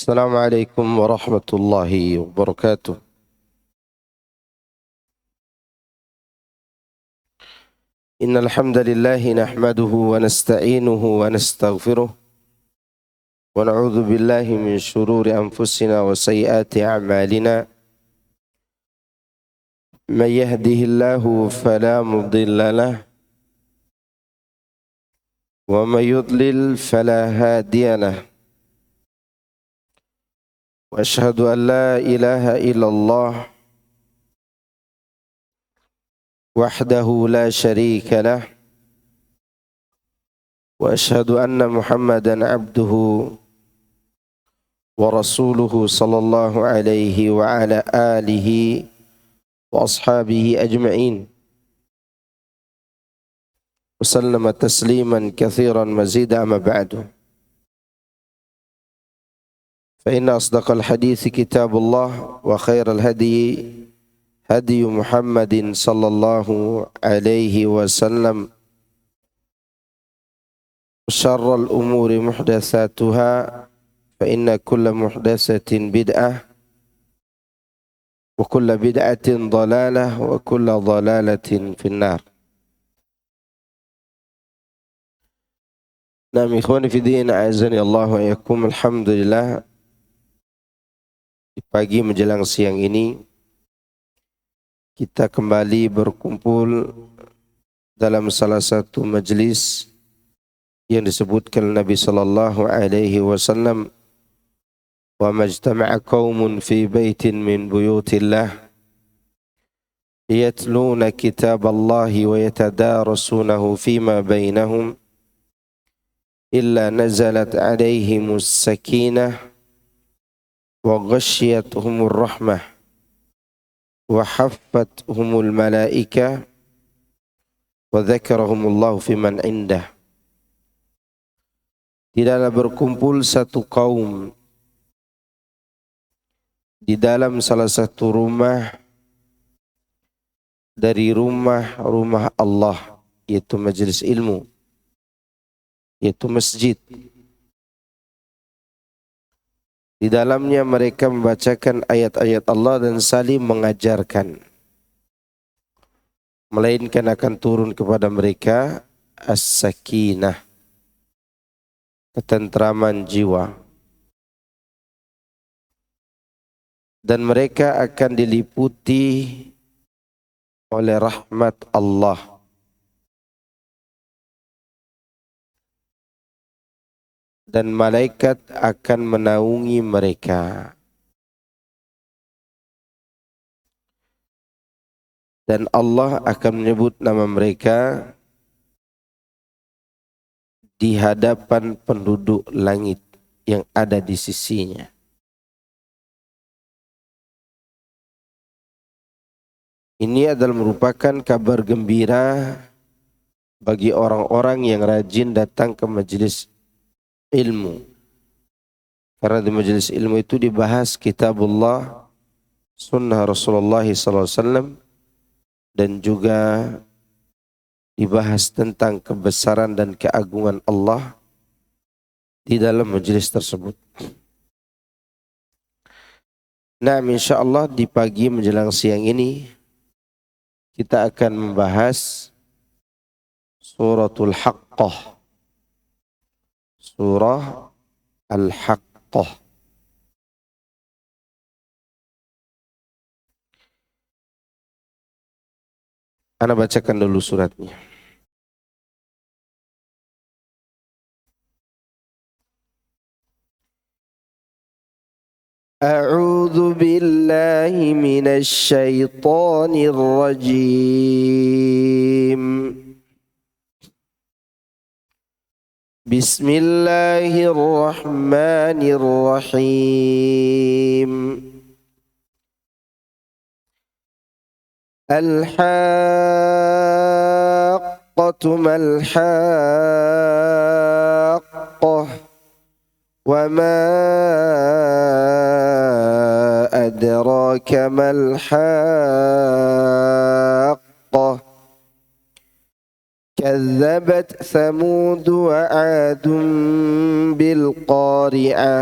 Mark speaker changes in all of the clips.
Speaker 1: السلام عليكم ورحمة الله وبركاته. إن الحمد لله نحمده ونستعينه ونستغفره ونعوذ بالله من شرور أنفسنا وسيئات أعمالنا. من يهده الله فلا مضل له ومن يضلل فلا هادي له. وأشهد أن لا إله إلا الله وحده لا شريك له وأشهد أن محمدا عبده ورسوله صلى الله عليه وعلى آله وأصحابه أجمعين وسلم تسليما كثيرا مزيدا. أما بعد، فإن أصدق الحديث كتاب الله وخير الهدي هدي محمد صلى الله عليه وسلم وشر الأمور محدثاتها فإن كل محدثة بدعة وكل بدعة ضلالة وكل ضلالة في النار. Nah, ikhwani fi din, a'azzani Allah wa iyyakum. Alhamdulillah, di pagi menjelang siang ini kita kembali berkumpul dalam salah satu majlis yang disebutkan Nabi sallallahu alaihi wasallam, wa majtama'a qaumun fi baitin min buyutillah yatluna kitaballahi wa yatadarasunahu fima bainahum illa nazalat alaihimus sakinah wa ghasyiyatuhumur rahmah wa haffathumul malaikah wa dzakarahumullahu fiman indah. Tidaklah berkumpul satu kaum di dalam salah satu rumah dari rumah-rumah Allah, yaitu majelis ilmu, yaitu masjid. Di dalamnya mereka membacakan ayat-ayat Allah dan saling mengajarkan, melainkan akan turun kepada mereka as-sakinah, ketentraman jiwa, dan mereka akan diliputi oleh rahmat Allah. Dan malaikat akan menaungi mereka. Dan Allah akan menyebut nama mereka di hadapan penduduk langit yang ada di sisinya. Ini adalah merupakan kabar gembira bagi orang-orang yang rajin datang ke majelis ilmu. Karena di majelis ilmu itu dibahas kitabullah, sunnah Rasulullah SAW, dan juga dibahas tentang kebesaran dan keagungan Allah di dalam majelis tersebut. Nah, insyaallah di pagi menjelang siang ini kita akan membahas suratul Haqqah. Surah Al-Haqqah. Ana bacakan dulu suratnya. A'udzu billahi minasy syaithanir rajim. Bismillahirrahmanirrahim. Al-haqqatu mal-haqqah wa ma adraka mal-haqqah. كذبت ثمود وعاد بالقارعة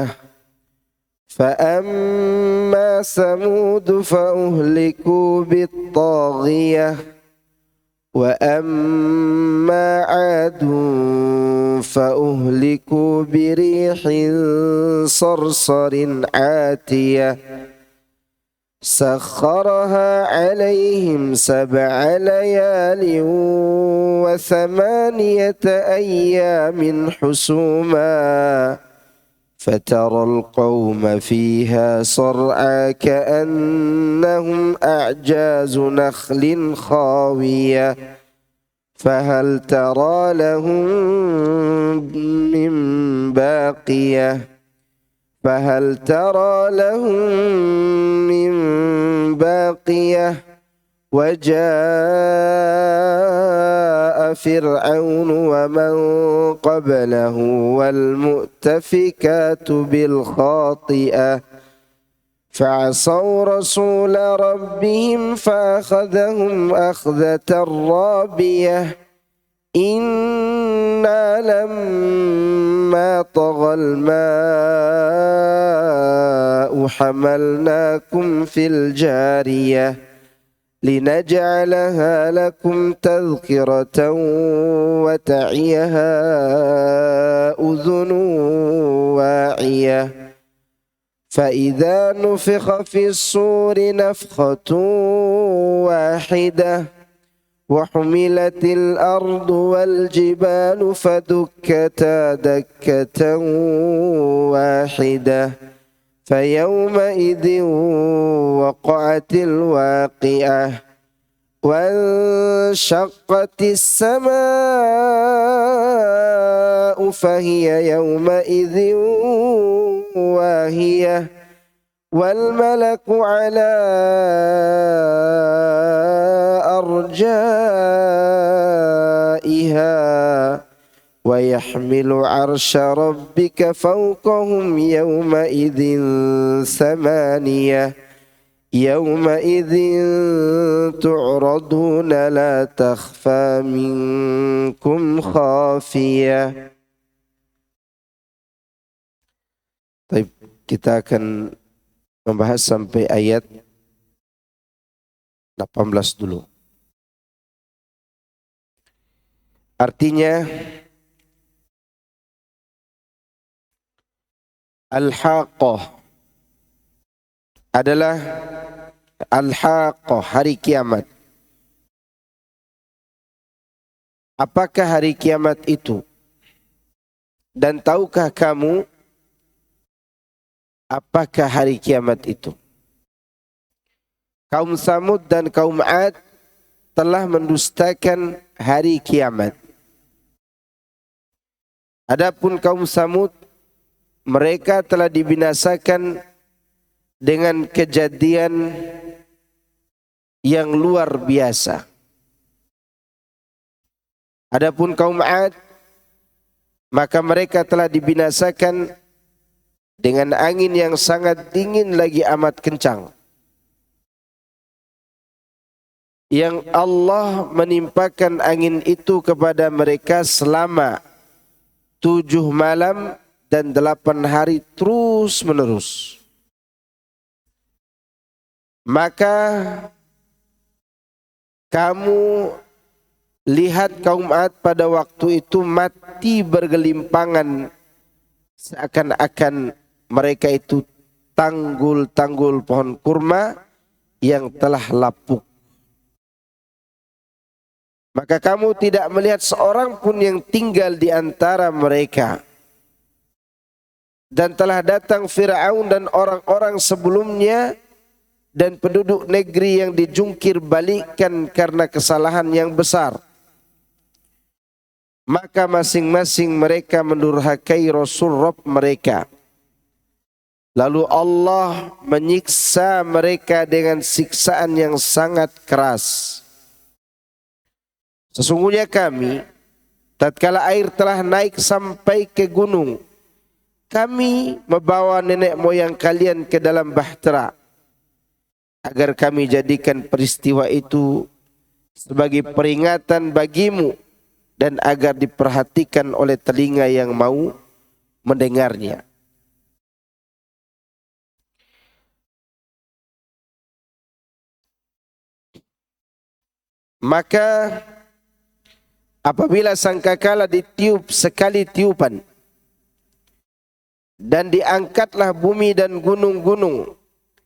Speaker 1: فأما ثمود فأهلكوا بالطاغية وأما عاد فأهلكوا بريح صرصر عاتية سخرها عليهم 7 ليال و8 أيام حسوما فترى القوم فيها صرعى كأنهم أعجاز نخل خاوية فهل ترى لهم من باقية فهل ترى لهم من باقية وجاء فرعون ومن قبله والمؤتفكات بالخاطئة فعصوا رسول ربهم فأخذهم أخذة رابية إنا لما طغى الماء حملناكم في الجارية لنجعلها لكم تذكرة وتعيها أذن واعية فإذا نفخ في الصور نفخة واحدة وحملت الأرض والجبال فدكتا دكة واحدة فيومئذ وقعت الواقعة وانشقت السماء فهي يومئذ واهية والملك على أرجائها ويحمل عرش ربك فوقهم يومئذ 8 يومئذ تعرضون لا تخفى منكم خافية. Baik, kita akan membahas sampai ayat 18 dulu. Artinya Al-Haqqah adalah Al-Haqqah, hari kiamat. Apakah hari kiamat itu? Dan tahukah kamu apakah hari kiamat itu? Kaum Samud dan kaum Ad telah mendustakan hari kiamat. Adapun kaum Samud, mereka telah dibinasakan dengan kejadian yang luar biasa. Adapun kaum Ad, maka mereka telah dibinasakan dengan angin yang sangat dingin lagi amat kencang, yang Allah menimpakan angin itu kepada mereka selama 7 malam dan 8 hari terus menerus. Maka kamu lihat kaum Ad pada waktu itu mati bergelimpangan, seakan-akan mereka itu tanggul-tanggul pohon kurma yang telah lapuk. Maka kamu tidak melihat seorang pun yang tinggal di antara mereka. Dan telah datang Fir'aun dan orang-orang sebelumnya dan penduduk negeri yang dijungkir balikkan karena kesalahan yang besar. Maka masing-masing mereka mendurhakai Rasul Rabb mereka. Lalu Allah menyiksa mereka dengan siksaan yang sangat keras. Sesungguhnya kami, tatkala air telah naik sampai ke gunung, kami membawa nenek moyang kalian ke dalam bahtera, agar kami jadikan peristiwa itu sebagai peringatan bagimu dan agar diperhatikan oleh telinga yang mau mendengarnya. Maka apabila sangkakala ditiup sekali tiupan dan diangkatlah bumi dan gunung-gunung,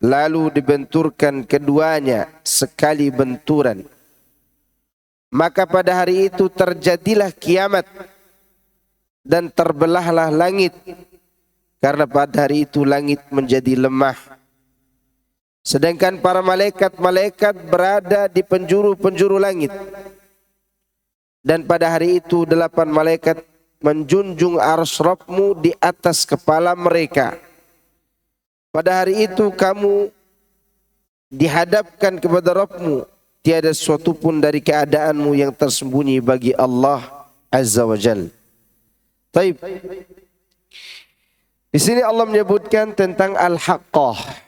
Speaker 1: lalu dibenturkan keduanya sekali benturan, maka pada hari itu terjadilah kiamat dan terbelahlah langit, karena pada hari itu langit menjadi lemah. Sedangkan para malaikat-malaikat berada di penjuru-penjuru langit. Dan pada hari itu 8 malaikat menjunjung arsy Rabbmu di atas kepala mereka. Pada hari itu kamu dihadapkan kepada Rabbmu, tiada sesuatu pun dari keadaanmu yang tersembunyi bagi Allah Azza wa Jalla. Taib. Di sini Allah menyebutkan tentang Al-Haqqah.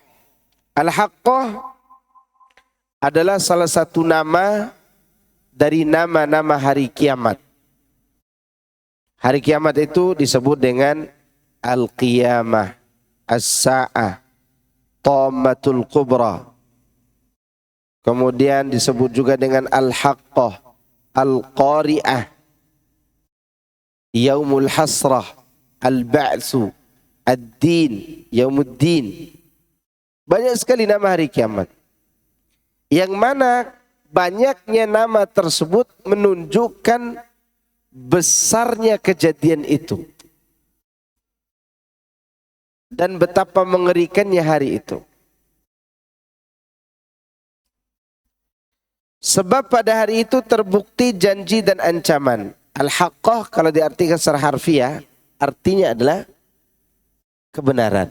Speaker 1: Al-Haqqah adalah salah satu nama dari nama-nama hari kiamat. Hari kiamat itu disebut dengan Al-Qiyamah, As-Sa'ah, Thammatul Kubra. Kemudian disebut juga dengan Al-Haqqah, Al-Qari'ah, Yaumul Hasrah, Al-Ba'tsu, Ad-Din, Yaumuddin. Banyak sekali nama hari kiamat. Yang mana banyaknya nama tersebut menunjukkan besarnya kejadian itu. Dan betapa mengerikannya hari itu. Sebab pada hari itu terbukti janji dan ancaman. Al-Haqqah kalau diartikan secara harfiah, artinya adalah kebenaran.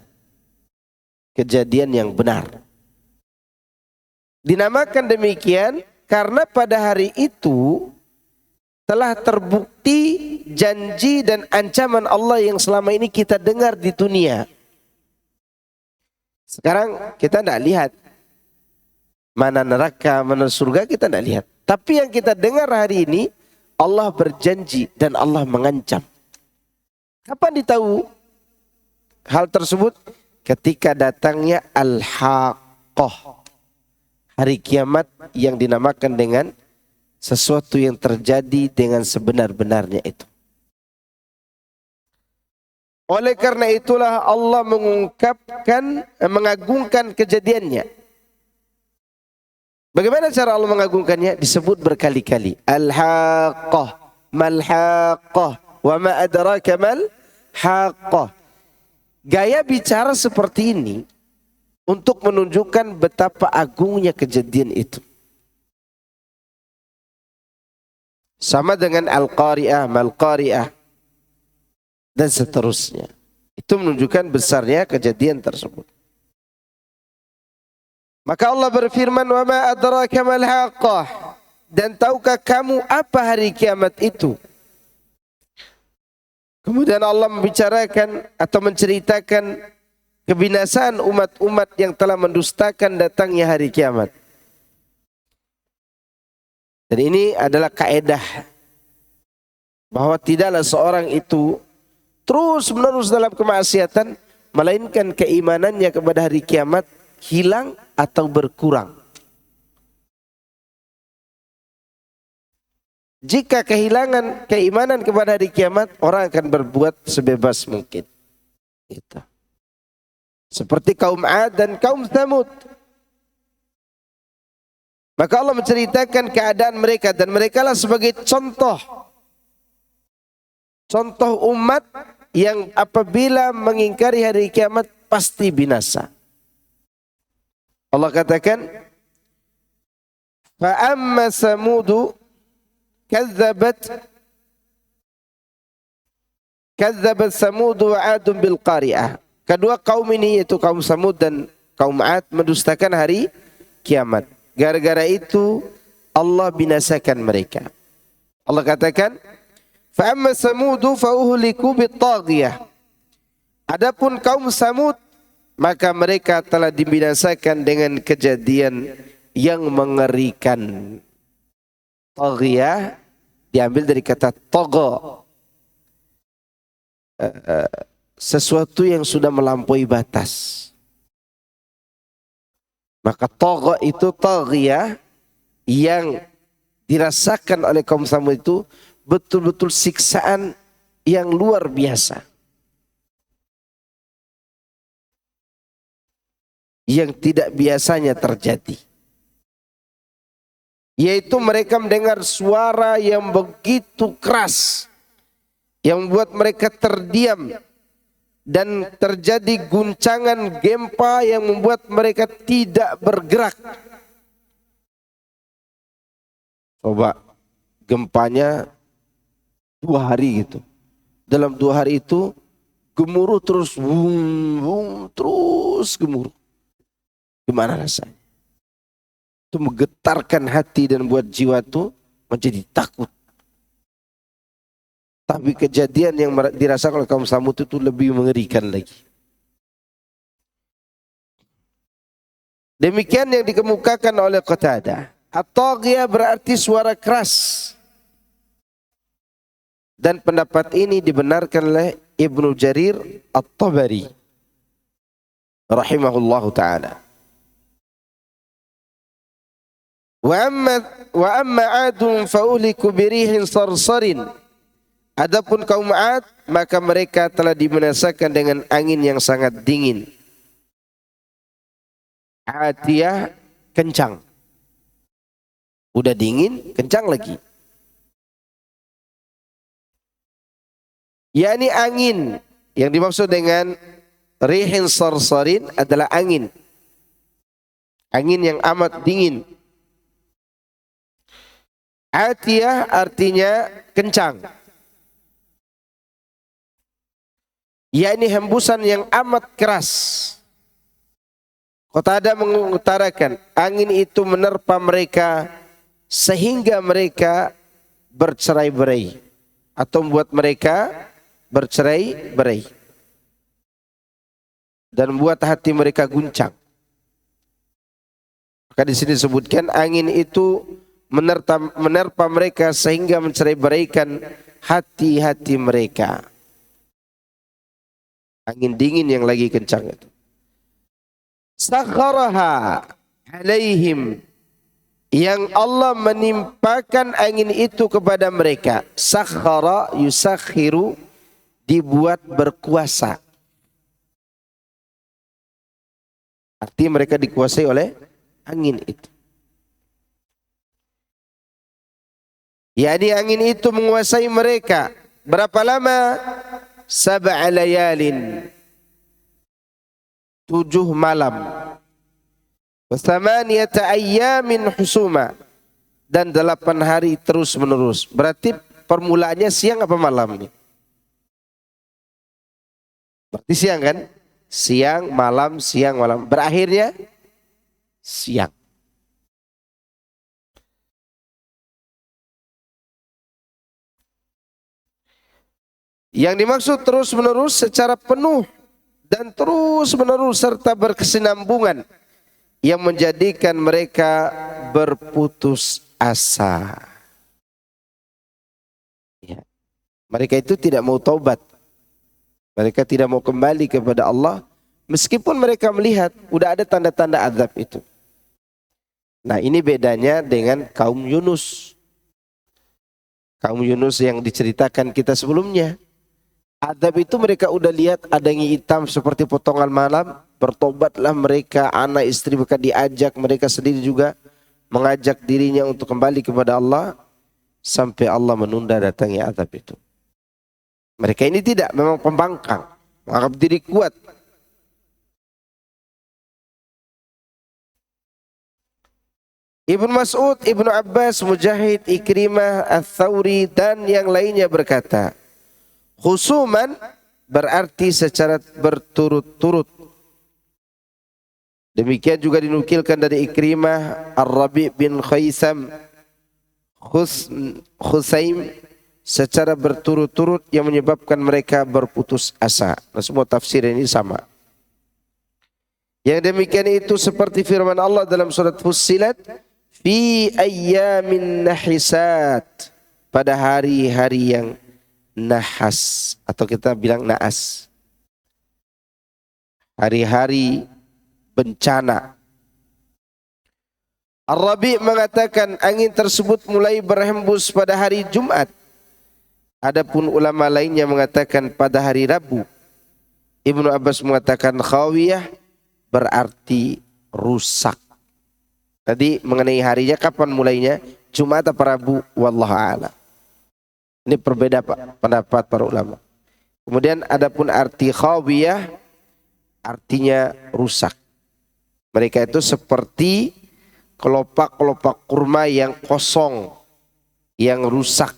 Speaker 1: Kejadian yang benar. Dinamakan demikian karena pada hari itu telah terbukti janji dan ancaman Allah yang selama ini kita dengar di dunia. Sekarang kita tidak lihat. Mana neraka, mana surga kita tidak lihat. Tapi yang kita dengar hari ini, Allah berjanji dan Allah mengancam. Kapan ditahu hal tersebut? Ketika datangnya Al-Haqqah, hari kiamat yang dinamakan dengan sesuatu yang terjadi dengan sebenar-benarnya itu. Oleh karena itulah Allah mengagungkan kejadiannya. Bagaimana cara Allah mengagungkannya? Disebut berkali-kali. Al-Haqqah, Mal-Haqqah, wa ma adraka Mal-Haqqah. Gaya bicara seperti ini untuk menunjukkan betapa agungnya kejadian itu. Sama dengan Al-Qari'ah, Mal-Qari'ah, dan seterusnya. Itu menunjukkan besarnya kejadian tersebut. Maka Allah berfirman, wa ma adraka Mal-Haqqah. Dan tahukah kamu apa hari kiamat itu? Kemudian Allah membicarakan atau menceritakan kebinasaan umat-umat yang telah mendustakan datangnya hari kiamat. Dan ini adalah kaedah bahwa tidaklah seorang itu terus menerus dalam kemaksiatan, melainkan keimanannya kepada hari kiamat hilang atau berkurang. Jika kehilangan keimanan kepada hari kiamat, orang akan berbuat sebebas mungkin. Itu. Seperti kaum 'Ad dan kaum Tsamud. Maka Allah menceritakan keadaan mereka dan mereka lah sebagai contoh umat yang apabila mengingkari hari kiamat pasti binasa. Allah katakan, fa amma Samudu kazzabat Samud wa 'Ad bil qari'ah. Kedua kaum ini yaitu kaum Samud dan kaum 'Ad mendustakan hari kiamat. Gara-gara itu Allah binasakan mereka. Allah katakan, fa amma Samud fa uhliku bit taghiyah. Adapun kaum Samud maka mereka telah dibinasakan dengan kejadian yang mengerikan. Taghiyah diambil dari kata tagha, sesuatu yang sudah melampaui batas. Maka tagha itu taghiyah yang dirasakan oleh kaum Samud itu betul-betul siksaan yang luar biasa. Yang tidak biasanya terjadi. Yaitu mereka mendengar suara yang begitu keras. Yang membuat mereka terdiam. Dan terjadi guncangan gempa yang membuat mereka tidak bergerak. Coba gempanya 2 hari gitu. Dalam 2 hari itu gemuruh terus, terus gemuruh. Gimana rasanya? Itu menggetarkan hati dan buat jiwa itu menjadi takut. Tapi kejadian yang dirasakan oleh kaum Samud itu lebih mengerikan lagi. Demikian yang dikemukakan oleh Qatadah. At-taghiyah berarti suara keras. Dan pendapat ini dibenarkan oleh Ibnu Jarir At-Tabari rahimahullahu ta'ala. Wa amma 'adun fa'uliku birihin sarsarin. Adapun kaum 'Ad, maka mereka telah dibinasakan dengan angin yang sangat dingin. Atiyah, kencang. Udah dingin, kencang lagi. yakni angin. Yang dimaksud dengan rihin sarsarin adalah angin. Angin yang amat dingin. Atiyah artinya kencang. Yakni hembusan yang amat keras. Qatadah mengutarakan angin itu menerpa mereka sehingga mereka bercerai-berai atau membuat mereka bercerai-berai dan membuat hati mereka guncang. Maka di sini disebutkan angin itu menerpa mereka sehingga mencerai-beraikan hati-hati mereka. Angin dingin yang lagi kencang itu. Sakharaha alaihim, yang Allah menimpakan angin itu kepada mereka. Sakhara yusakhiru, dibuat berkuasa. Artinya mereka dikuasai oleh angin itu. Yani angin itu menguasai mereka. Berapa lama? 7 layalin, 7 malam. Wa 8 ayyamin husuma, dan 8 hari terus menerus. Berarti permulaannya siang apa malam nih? Berarti siang kan? Siang, malam, siang, malam. Berakhirnya siang. Yang dimaksud terus menerus secara penuh dan terus menerus serta berkesinambungan yang menjadikan mereka berputus asa. Ya. Mereka itu tidak mau taubat. Mereka tidak mau kembali kepada Allah meskipun mereka melihat udah ada tanda-tanda azab itu. Nah, ini bedanya dengan kaum Yunus. Kaum Yunus yang diceritakan kita sebelumnya. Azab itu mereka udah lihat adanya hitam seperti potongan malam, bertobatlah mereka, anak istri mereka diajak, mereka sendiri juga mengajak dirinya untuk kembali kepada Allah sampai Allah menunda datangnya azab itu. Mereka ini tidak, memang pembangkang, menganggap diri kuat. Ibnu Mas'ud, Ibnu Abbas, Mujahid, Ikrimah, Ats-Tsauri dan yang lainnya berkata, khusuman berarti secara berturut-turut. Demikian juga dinukilkan dari Ikrimah, Ar-Rabi' bin Khusaim secara berturut-turut yang menyebabkan mereka berputus asa. Nah, semua tafsir ini sama. Yang demikian itu seperti firman Allah dalam surat Fussilat, fi ayyamin nahisat, pada hari-hari yang nahas, atau kita bilang naas, hari-hari bencana. Ar-Rabi' mengatakan angin tersebut mulai berhembus pada hari Jumat. Adapun ulama lainnya mengatakan pada hari Rabu. Ibnu Abbas mengatakan khawiyah berarti rusak. Tadi mengenai harinya kapan mulainya? Jumat atau Rabu? Wallahu a'lam. Ini berbeda pendapat para ulama. Kemudian adapun arti khawiyah artinya rusak. Mereka itu seperti kelopak-kelopak kurma yang kosong, yang rusak.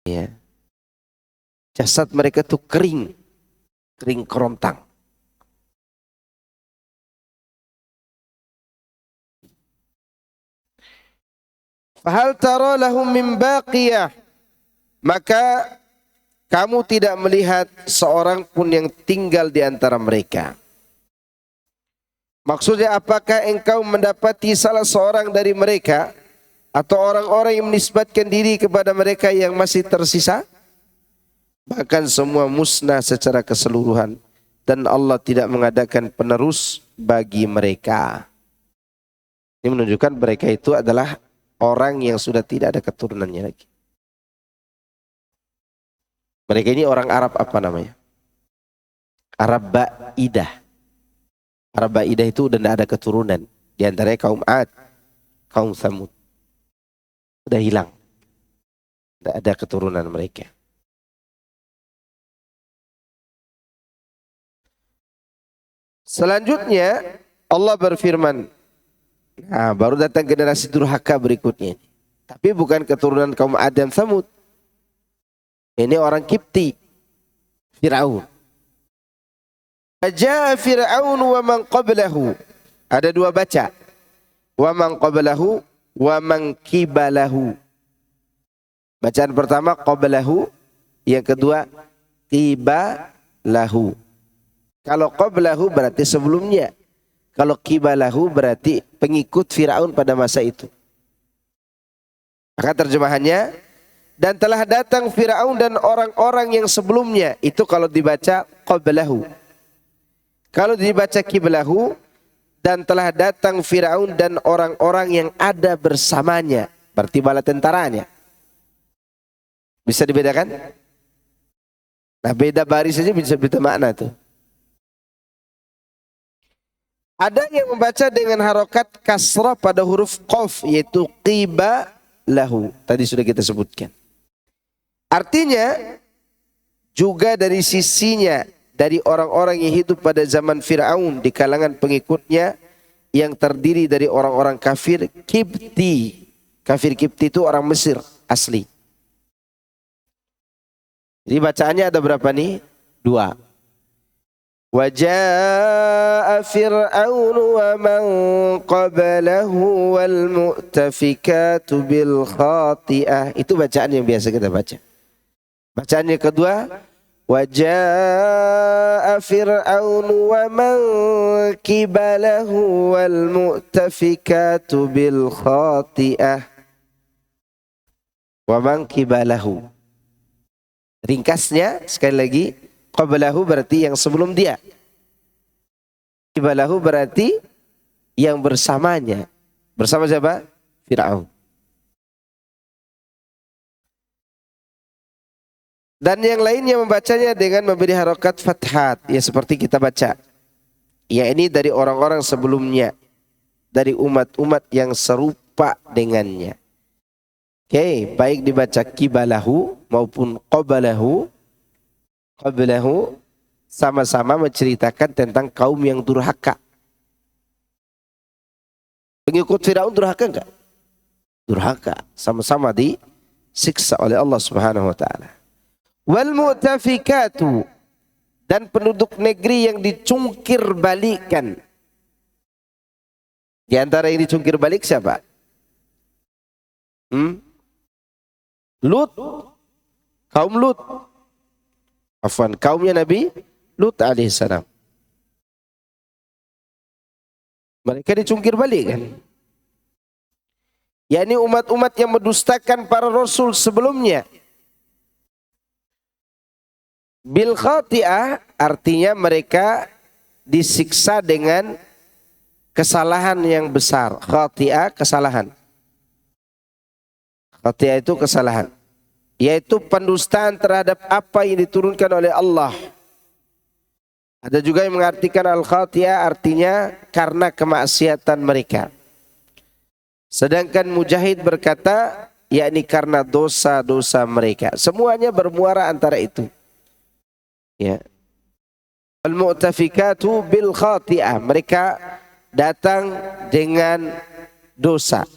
Speaker 1: Ya. Jasad mereka itu kering kerontang. Fahal tara lahum min baqiyah, maka kamu tidak melihat seorang pun yang tinggal di antara mereka. Maksudnya apakah engkau mendapati salah seorang dari mereka atau orang-orang yang menisbatkan diri kepada mereka yang masih tersisa? Bahkan semua musnah secara keseluruhan dan Allah tidak mengadakan penerus bagi mereka. Ini menunjukkan mereka itu adalah orang yang sudah tidak ada keturunannya lagi. Mereka ini orang Arab apa namanya? Arab Ba'idah. Arab Ba'idah itu udah tidak ada keturunan. Di antaranya kaum Ad, kaum Tsamud. Sudah hilang. Tidak ada keturunan mereka. Selanjutnya Allah berfirman. Nah, baru datang generasi durhaka berikutnya. Tapi bukan keturunan kaum Ad dan Tsamud. Ini orang Kipti. Fir'aun. Ja'a Fir'aun wa man qablahu. Ada dua baca. Wa man qablahu wa man kibalahu. Bacaan pertama qablahu, yang kedua kibalahu. Kalau qablahu berarti sebelumnya. Kalau kibalahu berarti pengikut Fir'aun pada masa itu. Maka terjemahannya, dan telah datang Fir'aun dan orang-orang yang sebelumnya. Itu kalau dibaca qablahu. Kalau dibaca kiblahu, dan telah datang Fir'aun dan orang-orang yang ada bersamanya. Berarti bala tentaranya. Bisa dibedakan? Nah, beda baris saja bisa beda makna tuh. Ada yang membaca dengan harokat kasrah pada huruf qaf, yaitu qibalahu. Tadi sudah kita sebutkan. Artinya, juga dari sisinya, dari orang-orang yang hidup pada zaman Fir'aun di kalangan pengikutnya yang terdiri dari orang-orang kafir Kipti. Kafir Kipti itu orang Mesir asli. Jadi bacaannya ada berapa nih? Dua. Wa jaa'a Fir'aun wa man qablahu wal mu'tafikatu bil khati'ah. Itu bacaan yang biasa kita baca. Bacaan yang kedua, wa jaa'a Fir'aun wa man qibalahu wal mu'tafikatu bil khati'ah. Wa man qibalahu. Ringkasnya sekali lagi, qablahu berarti yang sebelum dia. Qibalahu berarti yang bersamanya. Bersama siapa? Fir'aun. Dan yang lainnya membacanya dengan memberi harokat fathat. Ya seperti kita baca. Ya ini dari orang-orang sebelumnya. Dari umat-umat yang serupa dengannya. Oke, baik dibaca kibalahu maupun qabalahu. Qablahu sama-sama menceritakan tentang kaum yang durhaka. Pengikut Fir'aun durhaka enggak? Durhaka. Sama-sama disiksa oleh Allah Subhanahu wa ta'ala. Wal mu'tafikatu, dan penduduk negeri yang dicungkir balikan. Di antara yang dicungkir balik siapa? Lut. Kaum Lut. Afwan, kaumnya Nabi Lut alaihissalam. Mereka dicungkir balik kan? yakni umat-umat yang mendustakan para rasul sebelumnya. Bil khati'ah artinya mereka disiksa dengan kesalahan yang besar. Khati'ah, kesalahan. Khati'ah itu kesalahan, yaitu pendustaan terhadap apa yang diturunkan oleh Allah. Ada juga yang mengartikan al-khati'ah artinya karena kemaksiatan mereka. Sedangkan Mujahid berkata, yakni karena dosa-dosa mereka. Semuanya bermuara antara itu. Ya. Al-mu'tafikatu bil khati'ah. Mereka datang dengan dosa.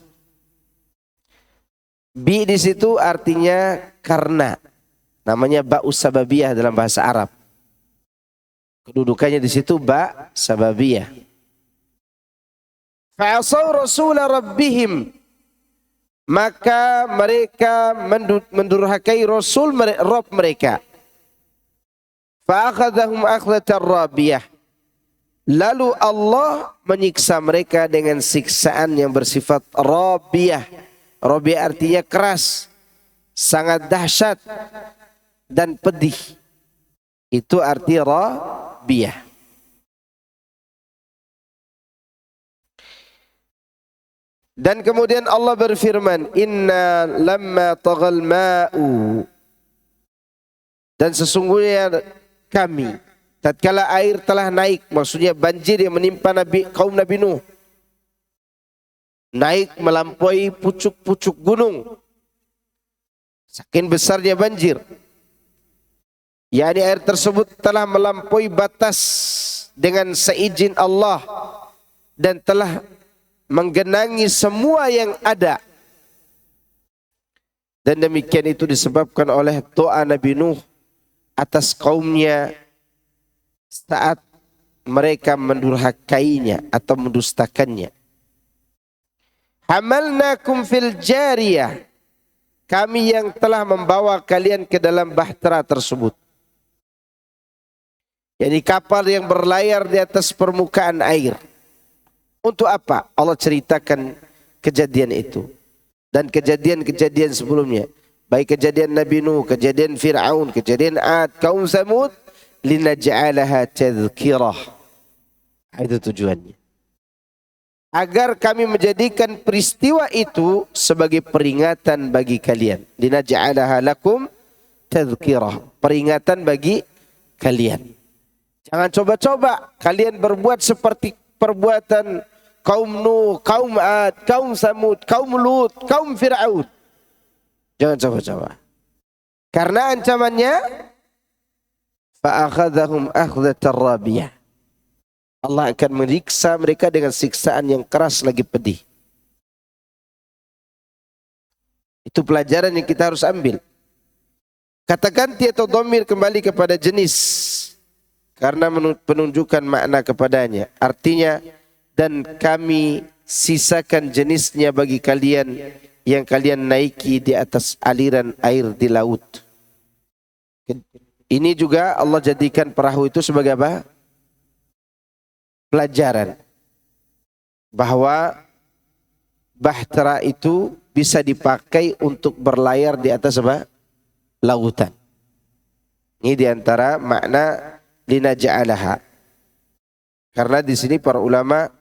Speaker 1: Bi di situ artinya karena. Namanya ba'u sababiyah dalam bahasa Arab. Kedudukannya di situ ba sababiyah. Fa'asaw rasula rabbihim, maka mereka mendurhakai Rasul Rabb mereka. Fa'akhadhahum akhdhatar rabiyah, lalu Allah menyiksa mereka dengan siksaan yang bersifat rabiyah. Rabiyah artinya keras, sangat dahsyat dan pedih. Itu arti rabiyah. Dan kemudian Allah berfirman, inna lamma taghal ma'u, dan sesungguhnya kami tatkala air telah naik, maksudnya banjir yang menimpa kaum Nabi Nuh, naik melampaui pucuk-pucuk gunung, saking besarnya banjir, yakni air tersebut telah melampaui batas dengan seizin Allah dan telah menggenangi semua yang ada. Dan demikian itu disebabkan oleh doa Nabi Nuh atas kaumnya saat mereka mendurhakainya atau mendustakannya. Hamalnakum fil jariyah, kami yang telah membawa kalian ke dalam bahtera tersebut. Yani kapal yang berlayar di atas permukaan air. Untuk apa? Allah ceritakan kejadian itu. Dan kejadian-kejadian sebelumnya. Baik kejadian Nabi Nuh, kejadian Fir'aun, kejadian Ad, kaum Samud. Linaj'alaha tadhkirah. Itu tujuannya. Agar kami menjadikan peristiwa itu sebagai peringatan bagi kalian. Linaj'alaha lakum tadhkirah. Peringatan bagi kalian. Jangan coba-coba kalian berbuat seperti perbuatan kaum Nuh, kaum Ad, kaum Samud, kaum Lut, kaum Fir'aun. Jangan coba-coba. Karena ancamannya, fa'akhadhahum akhdhatar rabiyah. Allah akan meriksa mereka dengan siksaan yang keras lagi pedih. Itu pelajaran yang kita harus ambil. Kata ganti atau dhamir kembali kepada jenis, karena penunjukan makna kepadanya. Artinya, dan kami sisakan jenisnya bagi kalian yang kalian naiki di atas aliran air di laut. Ini juga Allah jadikan perahu itu sebagai apa? Pelajaran. Bahwa bahtera itu bisa dipakai untuk berlayar di atas apa? Lautan. Ini diantara makna linaja'alaha. Karena di sini para ulama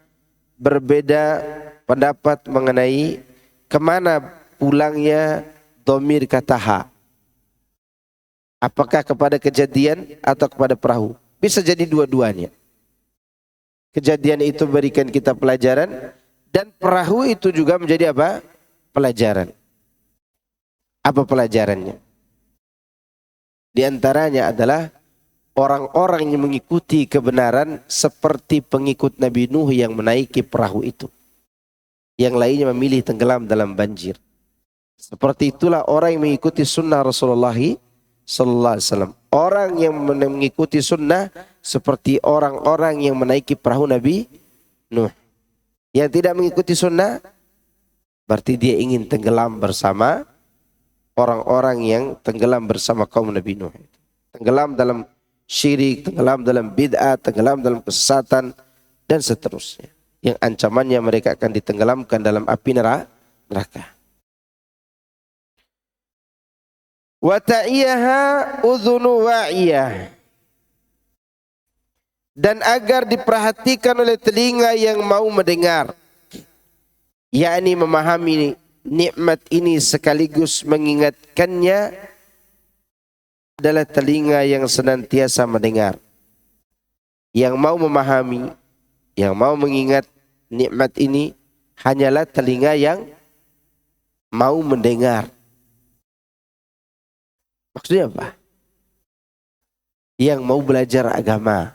Speaker 1: berbeda pendapat mengenai kemana pulangnya dhamir kata ha. Apakah kepada kejadian atau kepada perahu? Bisa jadi dua-duanya. Kejadian itu berikan kita pelajaran dan perahu itu juga menjadi apa? Pelajaran. Apa pelajarannya? Di antaranya adalah orang-orang yang mengikuti kebenaran seperti pengikut Nabi Nuh yang menaiki perahu itu. Yang lainnya memilih tenggelam dalam banjir. Seperti itulah orang yang mengikuti sunnah Rasulullah sallallahu alaihi wasallam. Orang yang mengikuti sunnah seperti orang-orang yang menaiki perahu Nabi Nuh. Yang tidak mengikuti sunnah berarti dia ingin tenggelam bersama orang-orang yang tenggelam bersama kaum Nabi Nuh. Tenggelam dalam syirik, tenggelam dalam bid'ah, tenggelam dalam kesesatan dan seterusnya. Yang ancamannya mereka akan ditenggelamkan dalam api neraka. Wa ta'iyaha udhunu wa'iyah. dan agar diperhatikan oleh telinga yang mau mendengar, yakni memahami nikmat ini sekaligus mengingatkannya adalah telinga yang senantiasa mendengar. Yang mau memahami, yang mau mengingat nikmat ini hanyalah telinga yang mau mendengar. Maksudnya apa? Yang mau belajar agama,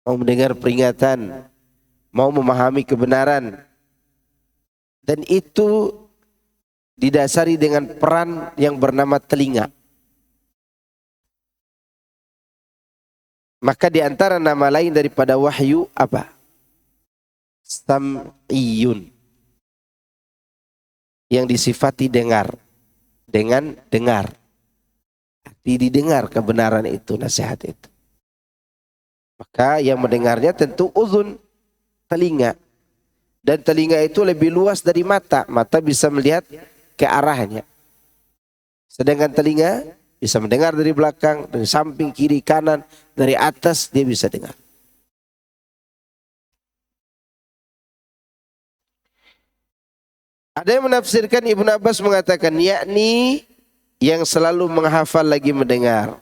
Speaker 1: mau mendengar peringatan, mau memahami kebenaran. Dan itu didasari dengan peran yang bernama telinga. Maka di antara nama lain daripada wahyu apa? Sam'iyun. Yang disifati dengar. Dengan dengar. Didengar kebenaran itu, nasihat itu. Maka yang mendengarnya tentu uzun, telinga. Dan telinga itu lebih luas dari mata. Mata bisa melihat ke arahnya. Sedangkan telinga bisa mendengar dari belakang, dari samping, kiri, kanan, dari atas dia bisa dengar. Ada yang menafsirkan, Ibnu Abbas mengatakan, yakni yang selalu menghafal lagi mendengar.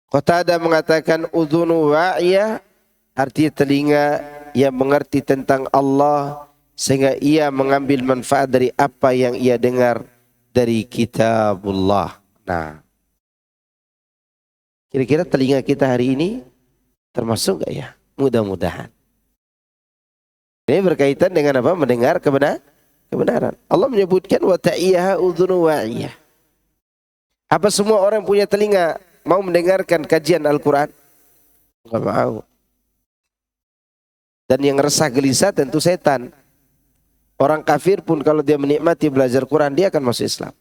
Speaker 1: Qatadah mengatakan udhunu wa'iyah, artinya telinga yang mengerti tentang Allah sehingga ia mengambil manfaat dari apa yang ia dengar dari kitabullah. Nah, kira-kira telinga kita hari ini termasuk gak ya? Mudah-mudahan. Ini berkaitan dengan apa? Mendengar kebenaran. Allah menyebutkan wa ta'iyaha udhunu wa'iyah. Apa semua orang punya telinga mau mendengarkan kajian Al-Quran? Enggak mau. Dan yang resah gelisah tentu setan. Orang kafir pun kalau dia menikmati belajar Quran, dia akan masuk Islam.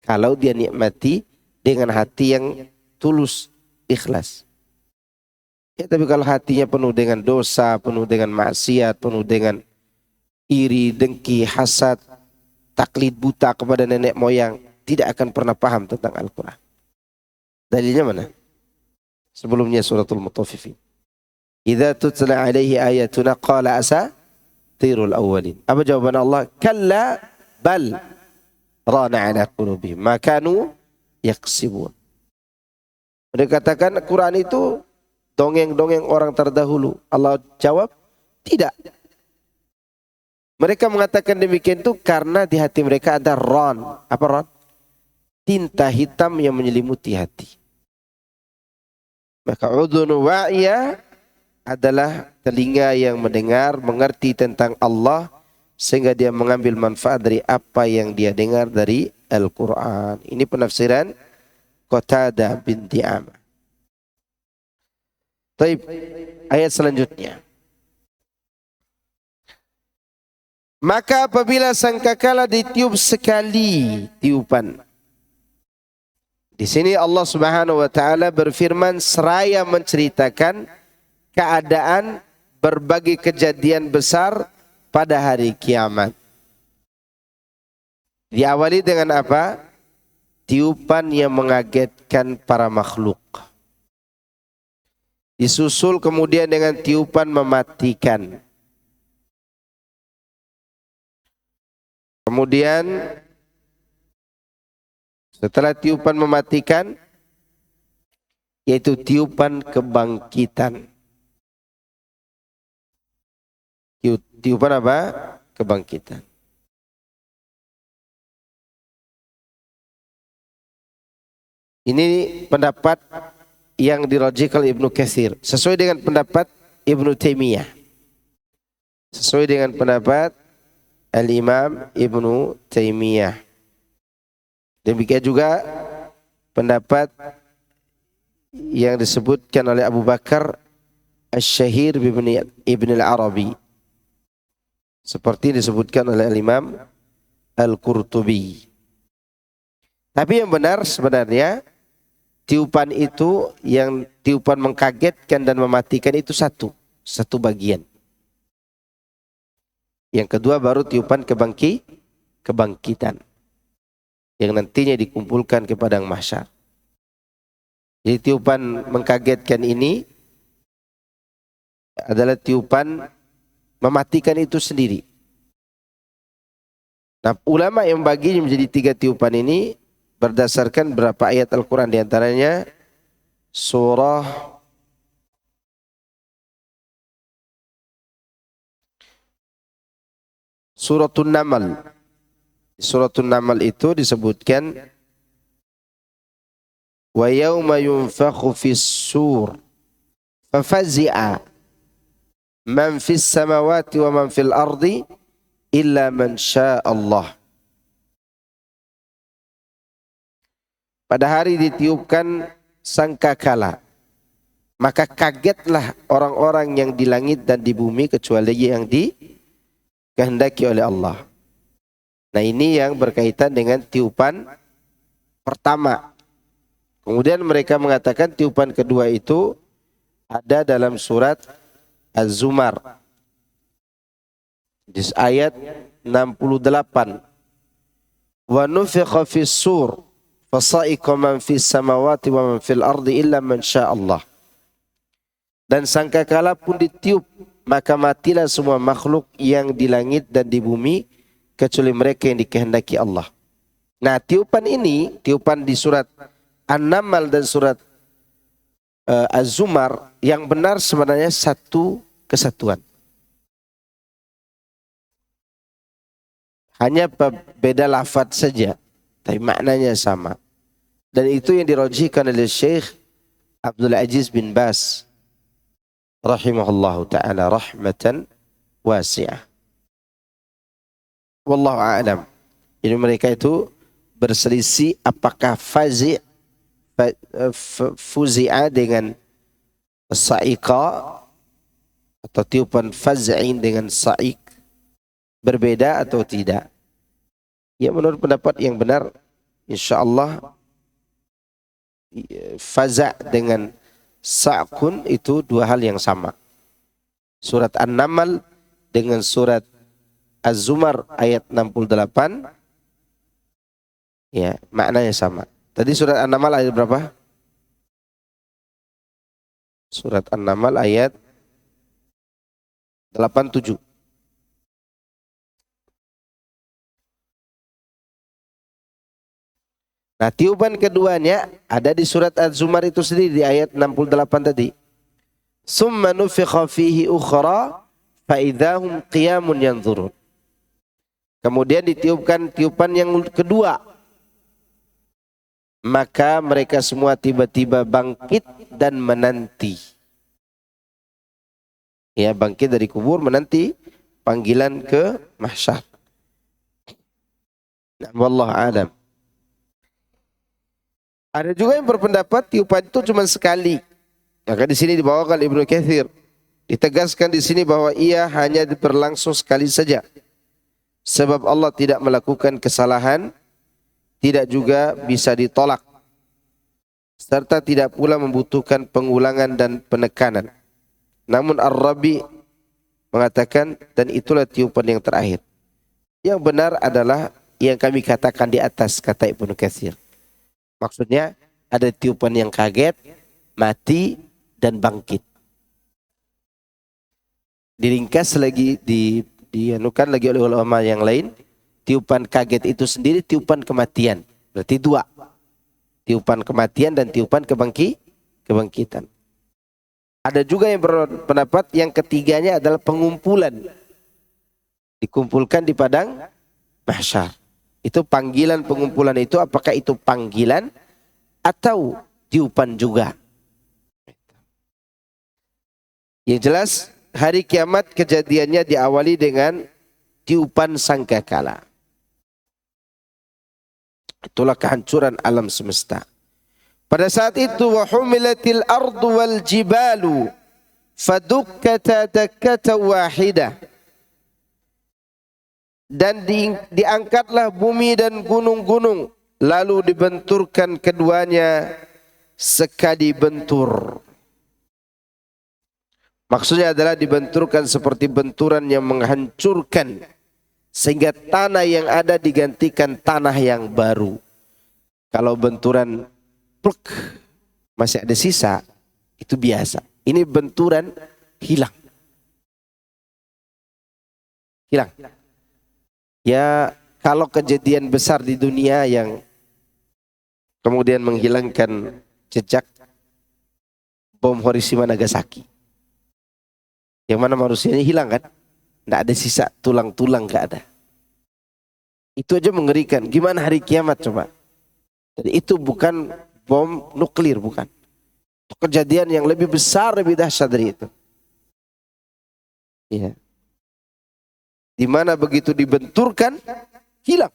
Speaker 1: Kalau dia nikmati dengan hati yang tulus, ikhlas. Ya, tapi kalau hatinya penuh dengan dosa, penuh dengan maksiat, penuh dengan iri, dengki, hasad, taklid buta kepada nenek moyang, tidak akan pernah paham tentang Al-Quran. Dalilnya mana? Sebelumnya suratul Mutaffifin. Idza tutla alaihi ayatuna qala asatirul awwalin. Apa jawaban Allah? Kalla bal rana ala qulubihim ma kanu yaksibun. Mereka katakan Quran itu dongeng-dongeng orang terdahulu. Allah jawab, tidak. Mereka mengatakan demikian itu karena di hati mereka ada ron. Apa ron? Tinta hitam yang menyelimuti hati. Maka udhunu wa'iyah adalah telinga yang mendengar, mengerti tentang Allah sehingga dia mengambil manfaat dari apa yang dia dengar dari Al-Quran. Ini penafsiran Qatadah bin Di'amah. Taib, ayat selanjutnya. Maka apabila sangkakala ditiup sekali tiupan. Di sini Allah Subhanahu wa taala berfirman seraya menceritakan keadaan berbagai kejadian besar pada hari kiamat. Diawali dengan apa? Tiupan yang mengagetkan para makhluk. Disusul kemudian dengan tiupan mematikan. Kemudian setelah tiupan mematikan, yaitu tiupan kebangkitan. Tiupan apa? Kebangkitan. Ini pendapat yang dirajihkan Ibnu Katsir sesuai dengan pendapat Ibnu Taimiyah, sesuai dengan pendapat Al-Imam Ibnu Taimiyah. Demikian juga pendapat yang disebutkan oleh Abu Bakar Asy-Syahir Ibn Al-Arabi, seperti disebutkan oleh Al-Imam Al-Qurtubi. Tapi yang benar sebenarnya tiupan itu, yang tiupan mengkagetkan dan mematikan itu satu bagian. Yang kedua baru tiupan kebangkitan yang nantinya dikumpulkan ke padang mahsyar. Jadi tiupan mengkagetkan ini adalah tiupan mematikan itu sendiri. Nah, ulama yang bagi menjadi 3 tiupan ini berdasarkan berapa ayat Al-Quran, diantaranya surah Suratul Namal. Suratul Namal itu disebutkan wa yauma yunfakhu fis sur fafazi'a man fis samawati wa man fil ardi illa man syaa Allah. Pada hari ditiupkan sangkakala, maka kagetlah orang-orang yang di langit dan di bumi kecuali yang dikehendaki oleh Allah. Nah, ini yang berkaitan dengan tiupan pertama. Kemudian mereka mengatakan tiupan kedua itu ada dalam surat Az-Zumar. Di ayat 68. Wa nufikha fis sur fasa'iqa man fis samawati wa man fil ardi illa man syaa Allah. Dan sangkakala pun ditiup, maka matilah semua makhluk yang di langit dan di bumi kecuali mereka yang dikehendaki Allah. Nah, tiupan ini, tiupan di surat An-Naml dan surat Az-Zumar, yang benar sebenarnya satu kesatuan. Hanya beda lafaz saja, tapi maknanya sama. Dan itu yang dirajihkan oleh Syekh Abdul Aziz bin Baz rahimahullahu ta'ala rahmatan wasi'ah. Wallahu a'lam. Jadi mereka itu berselisih apakah fuzi'a dengan sa'iqa atau tiupan faz'in dengan sa'iq berbeda atau tidak. Ya, menurut pendapat yang benar, insyaallah faza' dengan sa'kun itu 2 hal yang sama. Surat An-Naml dengan surat Az-Zumar ayat 68, ya, maknanya sama. Tadi surat An-Naml ayat berapa? Surat An-Naml ayat 87. Nah, tiupan keduanya ada di surat Az-Zumar itu sendiri di ayat 68 tadi. Summa nufikha fihi ukhra fa idzahum qiyamun yanzurun. Kemudian ditiupkan tiupan yang kedua, maka mereka semua tiba-tiba bangkit dan menanti. Ya, bangkit dari kubur menanti panggilan ke mahsyar. Wallahu a'lam. Ada juga yang berpendapat tiupan itu cuma sekali. Maka di sini dibawakan Ibnu Katsir, ditegaskan di sini bahwa ia hanya berlangsung sekali saja. Sebab Allah tidak melakukan kesalahan, tidak juga bisa ditolak, serta tidak pula membutuhkan pengulangan dan penekanan. Namun Ar-Rabi mengatakan, dan itulah tiupan yang terakhir. Yang benar adalah yang kami katakan di atas, kata Ibnu Katsir. Maksudnya ada tiupan yang kaget, mati, dan bangkit. Diringkas lagi, dianukan lagi oleh ulama yang lain, tiupan kaget itu sendiri tiupan kematian. Berarti 2. Tiupan kematian dan tiupan kebangkitan. Ada juga yang berpendapat yang ketiganya adalah pengumpulan. Dikumpulkan di padang mahsyar. Itu panggilan, pengumpulan itu apakah itu panggilan atau tiupan juga? Yang jelas hari kiamat kejadiannya diawali dengan tiupan sangkakala. Itulah kehancuran alam semesta. Pada saat itu wa humilatil ardu wal jibalu fadukkata dakkata wahidah. Dan diangkatlah bumi dan gunung-gunung, lalu dibenturkan keduanya sekali bentur. Maksudnya adalah dibenturkan seperti benturan yang menghancurkan, sehingga tanah yang ada digantikan tanah yang baru. Kalau benturan pluk, masih ada sisa, itu biasa. Ini benturan hilang. hilang. Ya, kalau kejadian besar di dunia yang kemudian menghilangkan jejak bom Hiroshima Nagasaki, yang mana manusianya hilang kan, tidak ada sisa tulang-tulang, nggak ada. Itu aja mengerikan. Gimana hari kiamat coba? Dan itu bukan bom nuklir, bukan. Itu kejadian yang lebih besar, lebih dahsyat dari itu. Ya. Di mana begitu dibenturkan, hilang.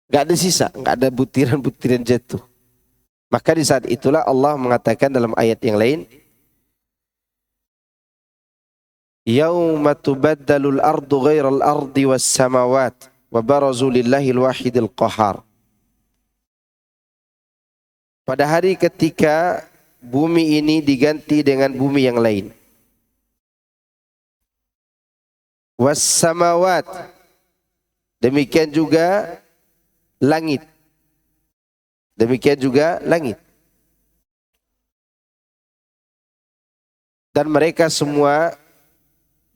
Speaker 1: Gak ada sisa, gak ada butiran-butiran jatuh. Maka di saat itulah Allah mengatakan dalam ayat yang lain, Yauma tubaddalul ardu ghairal ardi was samawat wa barazu lillahil wahidil qahar. Pada hari ketika bumi ini diganti dengan bumi yang lain. Was samawat, demikian juga langit. Demikian juga langit. Dan mereka semua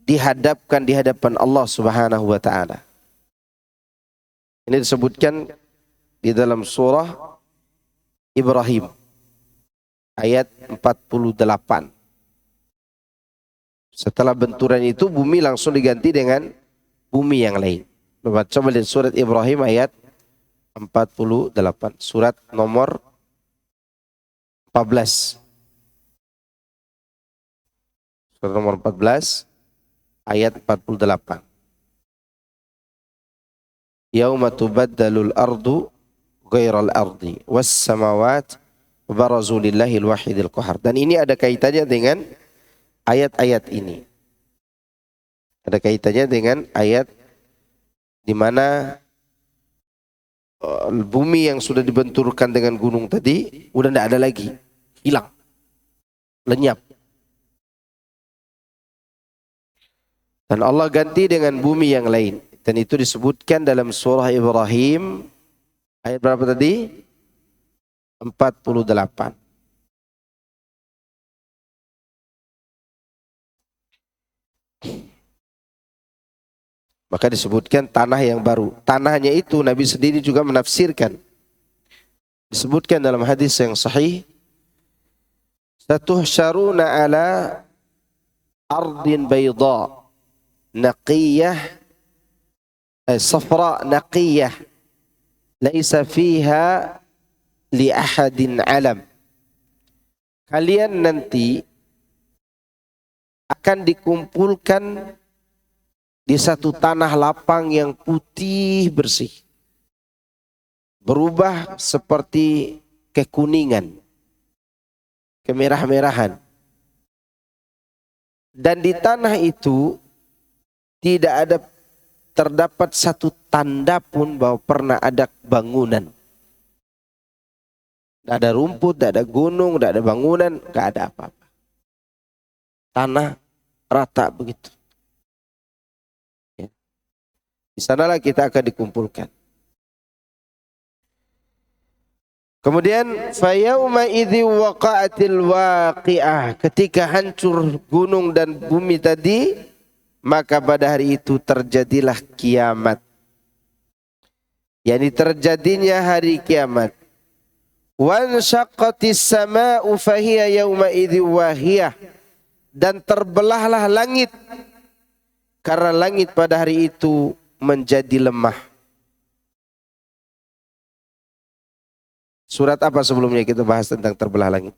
Speaker 1: dihadapkan di hadapan Allah Subhanahu wa taala. Ini disebutkan di dalam surah Ibrahim ayat 48. Setelah benturan itu bumi langsung diganti dengan bumi yang lain. Coba lihat surat Ibrahim ayat 48, surat nomor 14. Surat nomor 14 ayat 48. Yauma tubaddalul ardu ghairal ardi was samawat barazu lillahil wahidil qahar. Dan ini ada kaitannya dengan ayat-ayat ini. Ada kaitannya dengan ayat di mana bumi yang sudah dibenturkan dengan gunung tadi udah tidak ada lagi, hilang, lenyap. Dan Allah ganti dengan bumi yang lain. Dan itu disebutkan dalam surah Ibrahim ayat berapa tadi? 48. Maka disebutkan tanah yang baru. Tanahnya itu Nabi sendiri juga menafsirkan. Disebutkan dalam hadis yang sahih, Satuhsyaruna ala ardin bayda naqiyah safra naqiyah laisa fiha li ahadin alam. Kalian nanti akan dikumpulkan di satu tanah lapang yang putih bersih, berubah seperti kekuningan, kemerah-merahan. Dan di tanah itu tidak ada terdapat satu tanda pun bahwa pernah ada bangunan. Tidak ada rumput, tidak ada gunung, tidak ada bangunan, tidak ada apa-apa. Tanah rata begitu. Ya. Di sanalah kita akan dikumpulkan. Kemudian fayauma idzi waqa'atil waqi'ah, ketika hancur gunung dan bumi tadi, maka pada hari itu terjadilah kiamat. Yani terjadinya hari kiamat. Wanshaqqatis samaa'u fahiya yauma idzi wahiyah, dan terbelahlah langit karena langit pada hari itu menjadi lemah. Surat apa sebelumnya kita bahas tentang terbelah langit?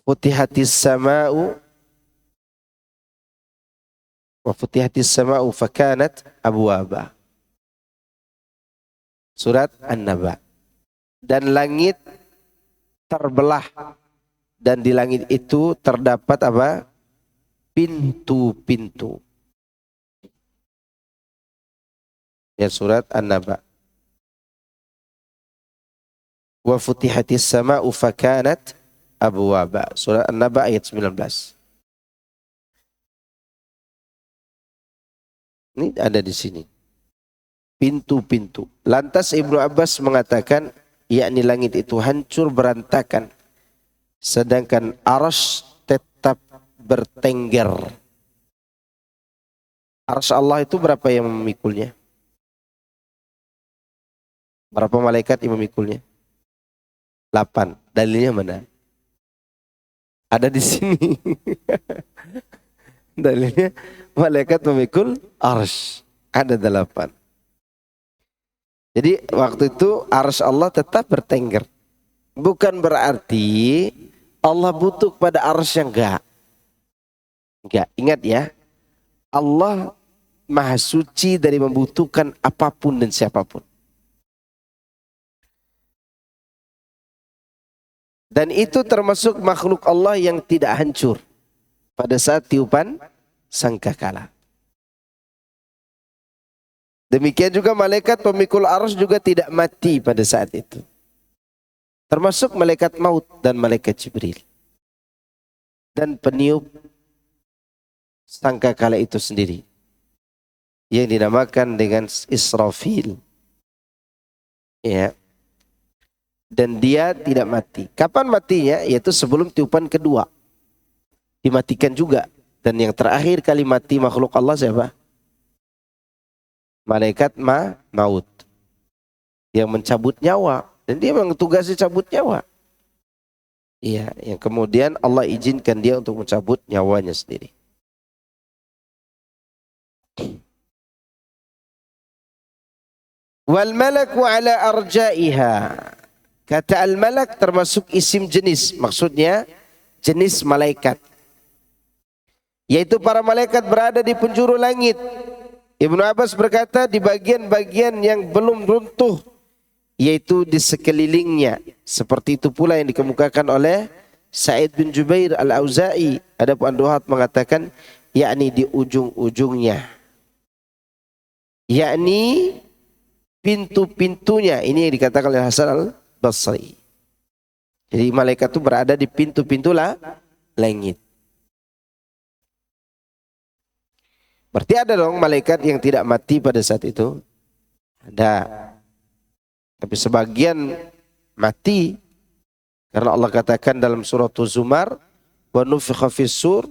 Speaker 1: Futihatis sama'u wa futihatis sama'u fakanat abwaba. Surat An-Naba. Dan langit terbelah, dan di langit itu terdapat apa? Pintu-pintu. Ya, surat An-Naba. Wa futihatis sama'u fakanat abwaba. Surah An-Naba ayat 19. Ini ada di sini. Pintu-pintu. Lantas Ibnu Abbas mengatakan, yakni langit itu hancur berantakan, sedangkan arsy tetap bertengger. Arsy Allah itu berapa yang memikulnya? Berapa malaikat yang memikulnya? 8. Dalilnya mana? Ada di sini. Dalilnya malaikat memikul arsy. Ada 8. Jadi waktu itu arsy Allah tetap bertengger. Bukan berarti Allah butuh pada arsy, enggak. Enggak, ingat ya. Allah Maha suci dari membutuhkan apapun dan siapapun. Dan itu termasuk makhluk Allah yang tidak hancur pada saat tiupan sangkakala. Demikian juga malaikat pemikul arsy juga tidak mati pada saat itu. Termasuk malaikat maut dan malaikat Jibril. Dan peniup sangkakala itu sendiri, yang dinamakan dengan Israfil. Ya. Dan dia tidak mati. Kapan matinya? Yaitu sebelum tiupan kedua. Dimatikan juga. Dan yang terakhir kali mati makhluk Allah siapa? Malaikat maut. Yang mencabut nyawa. Dan dia memang tugasnya cabut nyawa. Iya, yang kemudian Allah izinkan dia untuk mencabut nyawanya sendiri. Wal malaku ala arja'iha. Kata al-malak termasuk isim jenis. Maksudnya jenis malaikat. Yaitu para malaikat berada di penjuru langit. Ibnu Abbas berkata di bagian-bagian yang belum runtuh. Yaitu di sekelilingnya. Seperti itu pula yang dikemukakan oleh Sa'id bin Jubair al-Auza'i. Adapun Duhat mengatakan yakni di ujung-ujungnya. Yakni pintu-pintunya. Ini yang dikatakan oleh Hasan al-Basri. Jadi malaikat itu berada di pintu-pintu langit. Berarti ada dong malaikat yang tidak mati pada saat itu? Ada. Tapi sebagian mati. Karena Allah katakan dalam surat Az-Zumar, wa nufikha fis sur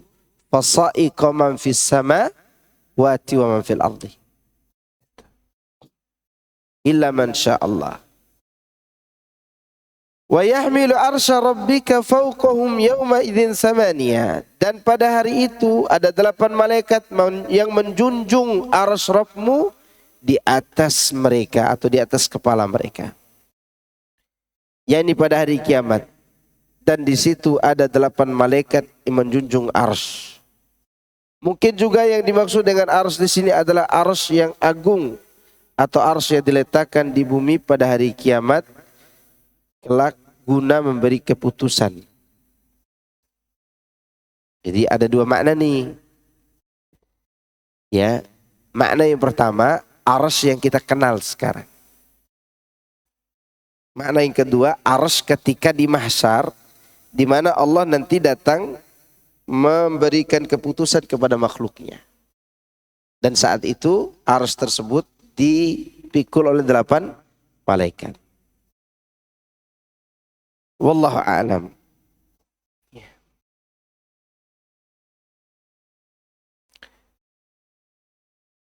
Speaker 1: fasa'iqa man fis sama wati wa man fil ardi illa man sya'allah. Wa yahmilu arsya rabbika fawqahum yawma idzin samaniya. Dan pada hari itu ada 8 malaikat yang menjunjung arsy Rabbmu di atas mereka atau di atas kepala mereka. Yakni pada hari kiamat. Dan di situ ada 8 malaikat yang menjunjung arsy. Mungkin juga yang dimaksud dengan arsy di sini adalah arsy yang agung atau arsy yang diletakkan di bumi pada hari kiamat kelak guna memberi keputusan. Jadi ada 2 makna nih. Ya, makna yang pertama arsy yang kita kenal sekarang. Makna yang kedua arsy ketika di mahsyar, di mana Allah nanti datang memberikan keputusan kepada makhluknya. Dan saat itu arsy tersebut dipikul oleh 8 malaikat. Wallahu a'lam.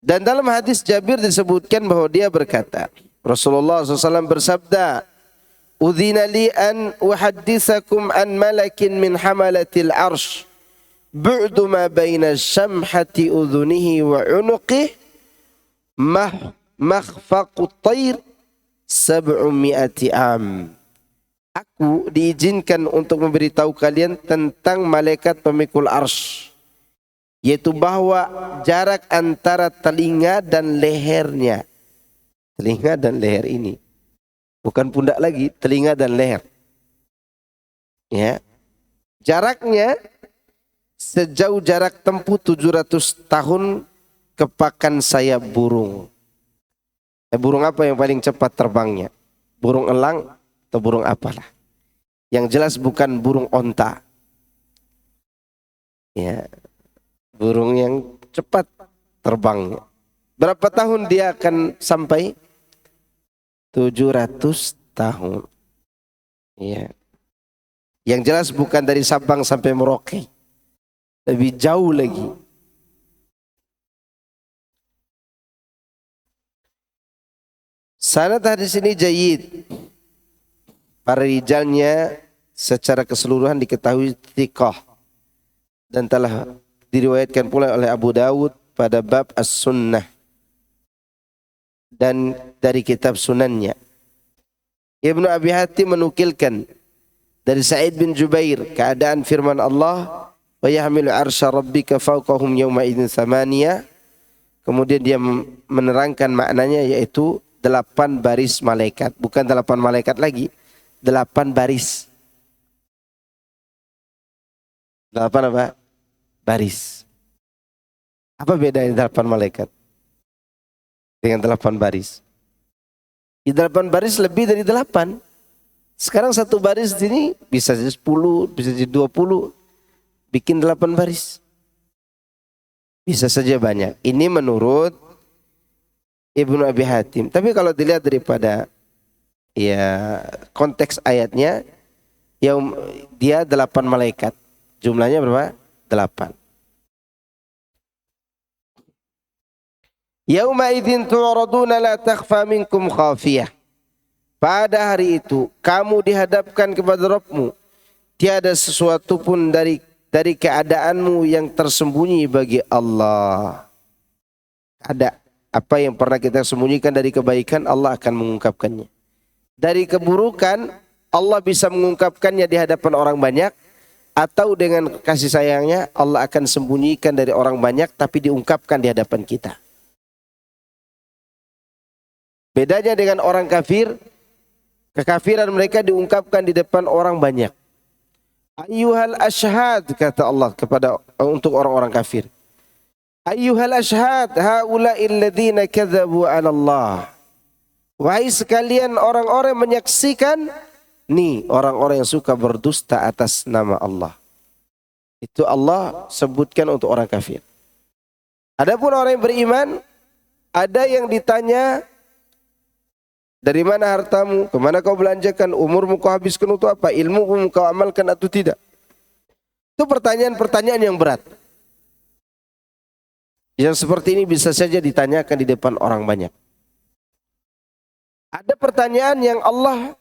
Speaker 1: Dan dalam hadis Jabir disebutkan bahwa dia berkata, Rasulullah SAW bersabda, "Udzina li an uhadditsakum an malakin min hamalatil arsh, bu'du ma baina syamhati udhunihi wa unuqih, makhfaqut tayr 700 am." Aku diizinkan untuk memberitahu kalian tentang malaikat pemikul arsy, yaitu bahwa jarak antara telinga dan lehernya. Telinga dan leher ini. Bukan pundak lagi, telinga dan leher. Ya. Jaraknya sejauh jarak tempuh 700 tahun kepakan sayap burung. Burung apa yang paling cepat terbangnya? Burung elang atau burung apalah? Yang jelas bukan burung onta. Ya. Burung yang cepat terbangnya. Berapa tahun dia akan sampai? 700 tahun. Ya. Yang jelas bukan dari Sabang sampai Merauke. lebih jauh lagi. Sanad hadis ini jayyid. Para rijalnya secara keseluruhan diketahui thiqah dan telah diriwayatkan pula oleh Abu Dawud pada bab as-sunnah dan dari kitab sunannya. Ibnu Abi Hatim menukilkan dari Sa'id bin Jubair keadaan firman Allah wa yahmilu arsya rabbika fawqahum yawma idzin thamaniyah. Kemudian dia menerangkan maknanya, yaitu 8 baris malaikat, bukan 8 malaikat lagi, 8 baris. 8 apa? Baris. Apa bedanya 8 malaikat dengan 8 baris? Di 8 baris lebih dari 8. Sekarang satu baris ini bisa jadi 10, bisa jadi 20. Bikin 8 baris. Bisa saja banyak. Ini menurut Ibnu Abi Hatim. Tapi kalau dilihat daripada konteks ayatnya, dia 8 malaikat. Jumlahnya berapa? 8. Yauma idzin tu'raduna la takhfa minkum khafiyah. Pada hari itu kamu dihadapkan kepada Rabbmu, tiada sesuatu pun dari keadaanmu yang tersembunyi bagi Allah. Ada apa yang pernah kita sembunyikan dari kebaikan, Allah akan mengungkapkannya. Dari keburukan, Allah bisa mengungkapkannya di hadapan orang banyak, atau dengan kasih sayangnya Allah akan sembunyikan dari orang banyak tapi diungkapkan di hadapan kita. Bedanya dengan orang kafir, kekafiran mereka diungkapkan di depan orang banyak. Ayyuhal ashhad, kata Allah untuk orang-orang kafir. Ayyuhal ashhad, haula'il ladzina kadzabu 'ala Allah. Wahai sekalian orang-orang menyaksikan, nih orang-orang yang suka berdusta atas nama Allah. Itu Allah sebutkan untuk orang kafir. Adapun orang yang beriman, ada yang ditanya, dari mana hartamu? Kemana kau belanjakan? Umurmu kau habiskan untuk apa? Ilmu kau amalkan atau tidak? Itu pertanyaan-pertanyaan yang berat. Yang seperti ini bisa saja ditanyakan di depan orang banyak. Ada pertanyaan yang Allah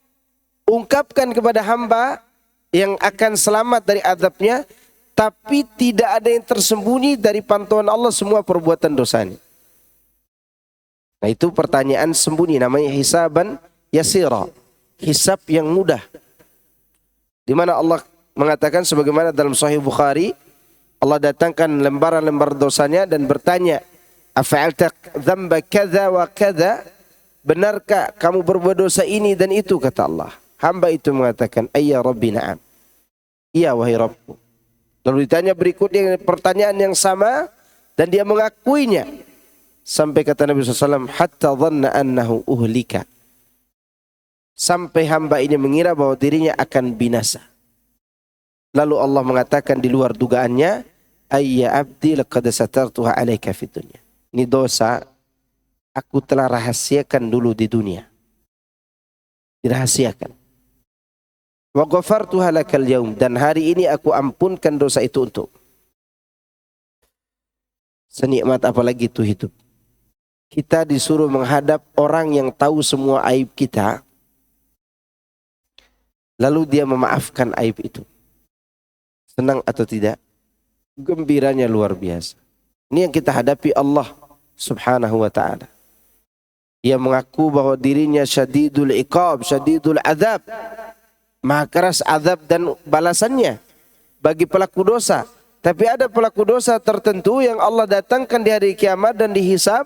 Speaker 1: ungkapkan kepada hamba yang akan selamat dari azabnya, tapi tidak ada yang tersembunyi dari pantauan Allah semua perbuatan dosanya. Nah, itu pertanyaan sembunyi, namanya hisaban yasira, hisab yang mudah. Di mana Allah mengatakan sebagaimana dalam Sahih Bukhari, Allah datangkan lembaran-lembar dosanya dan bertanya, afa'alta dzamba kadza wa kadza? Benarkah kamu berbuat dosa ini dan itu? Kata Allah. Hamba itu mengatakan, ayya rabbi na'am. Iya wahai Rabbku. Lalu ditanya berikutnya pertanyaan yang sama dan dia mengakuinya. Sampai kata Nabi SAW, hatta dhanna annahu uhlika. Sampai hamba ini mengira bahwa dirinya akan binasa. Lalu Allah mengatakan di luar dugaannya, ayya abdi laqad satartuha alaika fid dunya. Ini dosa, aku telah rahasiakan dulu di dunia. Dirahasiakan. Wa ghafartuha lakal yaum, dan hari ini aku ampunkan dosa itu untuk. Senikmat apalagi itu hidup. Kita disuruh menghadap orang yang tahu semua aib kita, lalu dia memaafkan aib itu. Senang atau tidak? Gembiranya luar biasa. Ini yang kita hadapi Allah subhanahu wa ta'ala. Ia mengaku bahwa dirinya syadidul iqab, syadidul azab. Maha keras azab dan balasannya bagi pelaku dosa. Tapi ada pelaku dosa tertentu yang Allah datangkan di hari kiamat dan dihisab.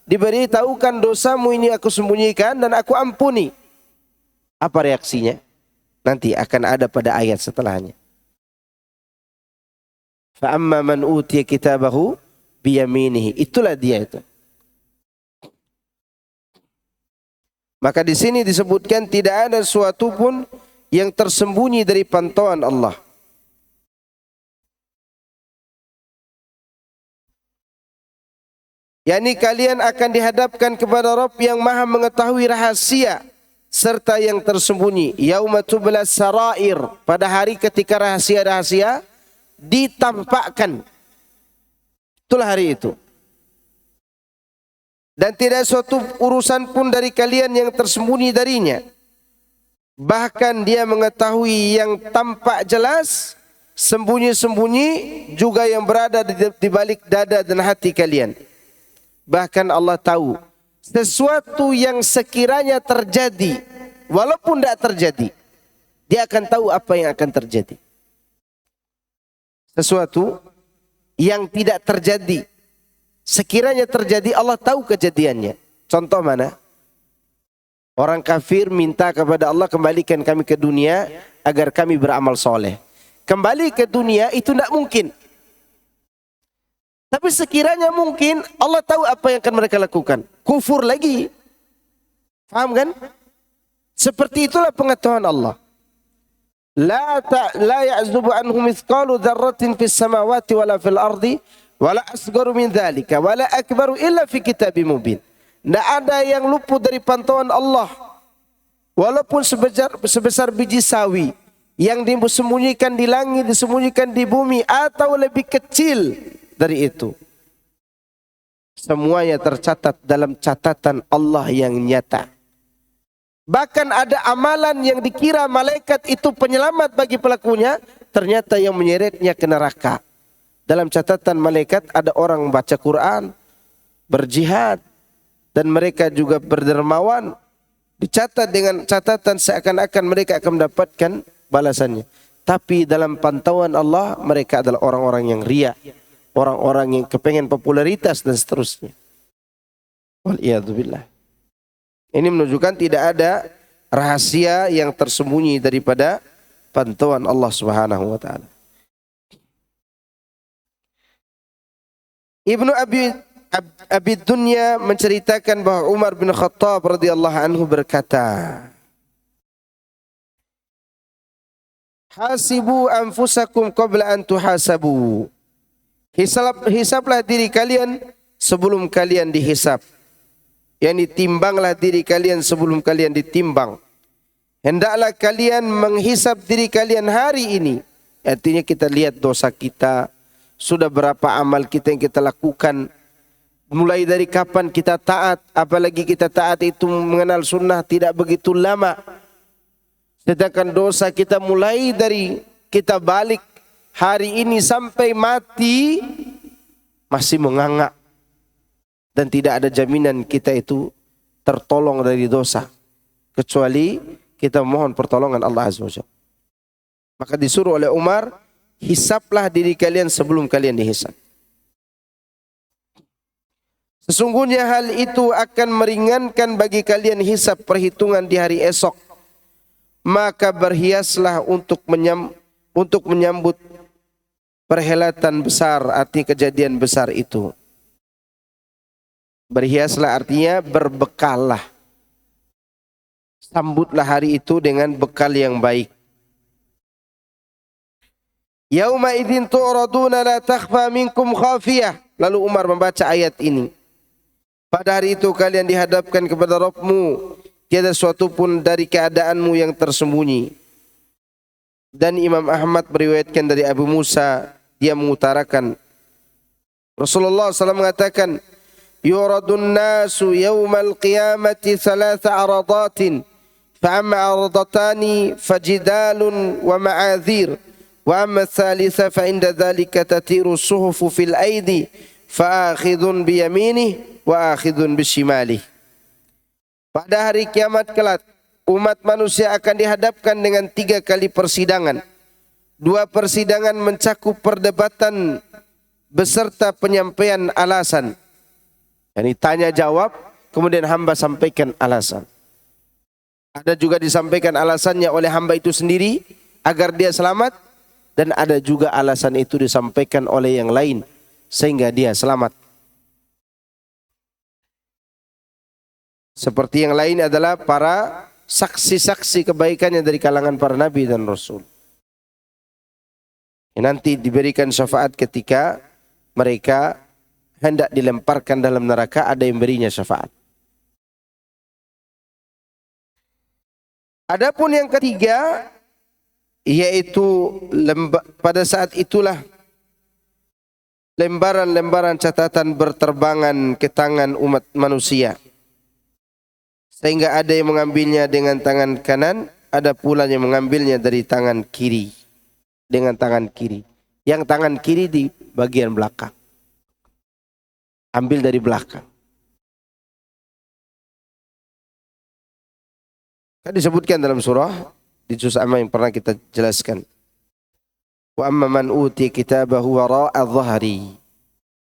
Speaker 1: Diberitahukan dosamu ini aku sembunyikan dan aku ampuni. Apa reaksinya? Nanti akan ada pada ayat setelahnya. Fa amma man utiya kitabahu biyaminihi. Itulah dia itu. Maka di sini disebutkan tidak ada sesuatu pun yang tersembunyi dari pantauan Allah. yakni kalian akan dihadapkan kepada Rabb yang maha mengetahui rahasia serta yang tersembunyi. Yauma tubla sarair, pada hari ketika rahasia-rahasia ditampakkan. Itulah hari itu. Dan tidak suatu urusan pun dari kalian yang tersembunyi darinya. Bahkan dia mengetahui yang tampak jelas, sembunyi-sembunyi juga yang berada di balik dada dan hati kalian. Bahkan Allah tahu sesuatu yang sekiranya terjadi, walaupun tidak terjadi, dia akan tahu apa yang akan terjadi. Sesuatu yang tidak terjadi, sekiranya terjadi, Allah tahu kejadiannya. Contoh mana? Orang kafir minta kepada Allah, kembalikan kami ke dunia agar kami beramal soleh. Kembali ke dunia itu tidak mungkin. Tapi sekiranya mungkin, Allah tahu apa yang akan mereka lakukan. Kufur lagi. Faham kan? Seperti itulah pengetahuan Allah. La ya'zubu anhu mithqalu dzarratin fis samawati wala fil ardi wala asgharu min dzalika wala akbaru illa fi kitabim mubin. Tidak ada yang luput dari pantauan Allah. Walaupun sebesar biji sawi yang disembunyikan di langit, disembunyikan di bumi, atau lebih kecil dari itu. Semuanya tercatat dalam catatan Allah yang nyata. Bahkan ada amalan yang dikira malaikat itu penyelamat bagi pelakunya, ternyata yang menyeretnya ke neraka. Dalam catatan malaikat ada orang membaca Quran, berjihad, dan mereka juga berdermawan, dicatat dengan catatan seakan-akan mereka akan mendapatkan balasannya. Tapi dalam pantauan Allah, mereka adalah orang-orang yang riya, orang-orang yang kepengen popularitas dan seterusnya. Waliyadzubillah. Ini menunjukkan tidak ada rahasia yang tersembunyi daripada pantauan Allah Subhanahu wa taala. Ibnu Abi Dunya menceritakan bahwa Umar bin Khattab radhiyallahu anhu berkata, "Hasibu anfusakum qabla an tuhasabu." Hisablah diri kalian sebelum kalian dihisab. Yani timbanglah diri kalian sebelum kalian ditimbang. Hendaklah kalian menghisab diri kalian hari ini. Artinya kita lihat dosa kita, sudah berapa amal kita yang kita lakukan. Mulai dari kapan kita taat, apalagi kita taat itu mengenal sunnah tidak begitu lama. Sedangkan dosa kita mulai dari kita balik hari ini sampai mati masih menganga. Dan tidak ada jaminan kita itu tertolong dari dosa. Kecuali kita mohon pertolongan Allah Azza wa Jalla. Maka disuruh oleh Umar, hisablah diri kalian sebelum kalian dihisab. Sesungguhnya hal itu akan meringankan bagi kalian hisab perhitungan di hari esok. Maka berhiaslah untuk menyambut perhelatan besar, arti kejadian besar itu. Berhiaslah artinya berbekallah. Sambutlah hari itu dengan bekal yang baik. Yauma idzin tu'raduna la takhfa minkum khafiyah. Lalu Umar membaca ayat ini. Pada hari itu kalian dihadapkan kepada Rabbmu, tiada suatu pun dari keadaanmu yang tersembunyi. Dan Imam Ahmad meriwayatkan dari Abu Musa, dia mengutarakan Rasulullah SAW mengatakan, yuradun nasu yawmal qiyamati thalatha aradatin, fa'amma aradatani fajidalun wa ma'adhir, wa amma thalitha fa'inda dhalika tatiru suhufu fil aidi, fa'akhidun biyaminih wa akhidun bishimalih. Pada hari kiamat kelak, umat manusia akan dihadapkan dengan 3 kali persidangan. 2 persidangan mencakup perdebatan beserta penyampaian alasan. Yani tanya jawab, kemudian hamba sampaikan alasan. Ada juga disampaikan alasannya oleh hamba itu sendiri agar dia selamat, dan ada juga alasan itu disampaikan oleh yang lain sehingga dia selamat. Seperti yang lain adalah para saksi-saksi kebaikannya dari kalangan para nabi dan rasul. Nanti diberikan syafaat ketika mereka hendak dilemparkan dalam neraka, ada yang berinya syafaat. Adapun yang ketiga, yaitu pada saat itulah lembaran-lembaran catatan berterbangan ke tangan umat manusia. Sehingga ada yang mengambilnya dengan tangan kanan, ada pula yang mengambilnya dari tangan kiri. Dengan tangan kiri. Yang tangan kiri di bagian belakang. Ambil dari belakang. Kan disebutkan dalam surah di juz amma yang pernah kita jelaskan. Wa amma man uti kitabahu wara'a dhahri.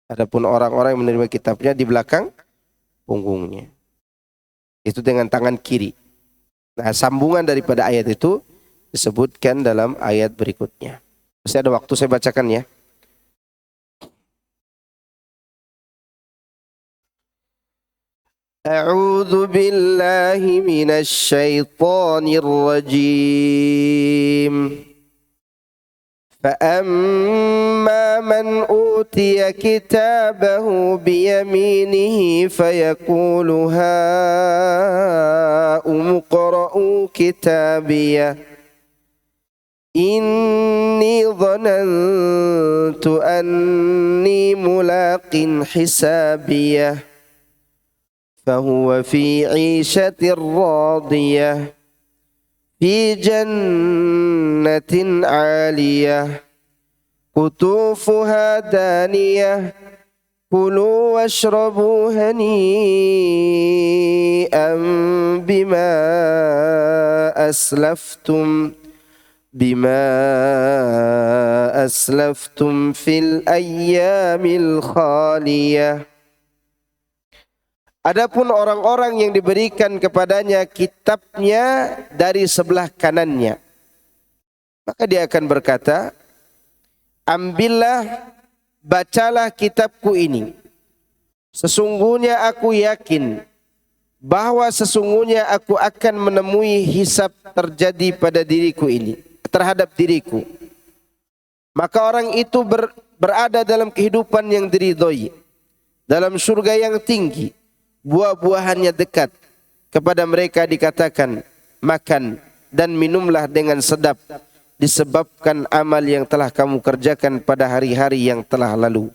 Speaker 1: Adapun orang-orang yang menerima kitabnya di belakang punggungnya. Itu dengan tangan kiri. Nah, sambungan daripada ayat itu disebutkan dalam ayat berikutnya. Masih ada waktu, saya bacakan ya. A'udzu billahi minasy syaithanir rajim. فأما من أوتي كتابه بيمينه فيقول هاؤم اقرءوا كتابيه إني ظننت أني ملاق حسابيه فهو في عيشة راضية في جنة عالية قطوفها دانية كلوا واشربوا هنيئا بما أسلفتم في الأيام الخالية. Adapun orang-orang yang diberikan kepadanya kitabnya dari sebelah kanannya, maka dia akan berkata, ambillah, bacalah kitabku ini. Sesungguhnya aku yakin bahwa sesungguhnya aku akan menemui hisab terjadi pada diriku ini, terhadap diriku. Maka orang itu berada dalam kehidupan yang diridhoi, dalam surga yang tinggi. Buah-buahannya dekat. Kepada mereka dikatakan, makan dan minumlah dengan sedap, disebabkan amal yang telah kamu kerjakan pada hari-hari yang telah lalu.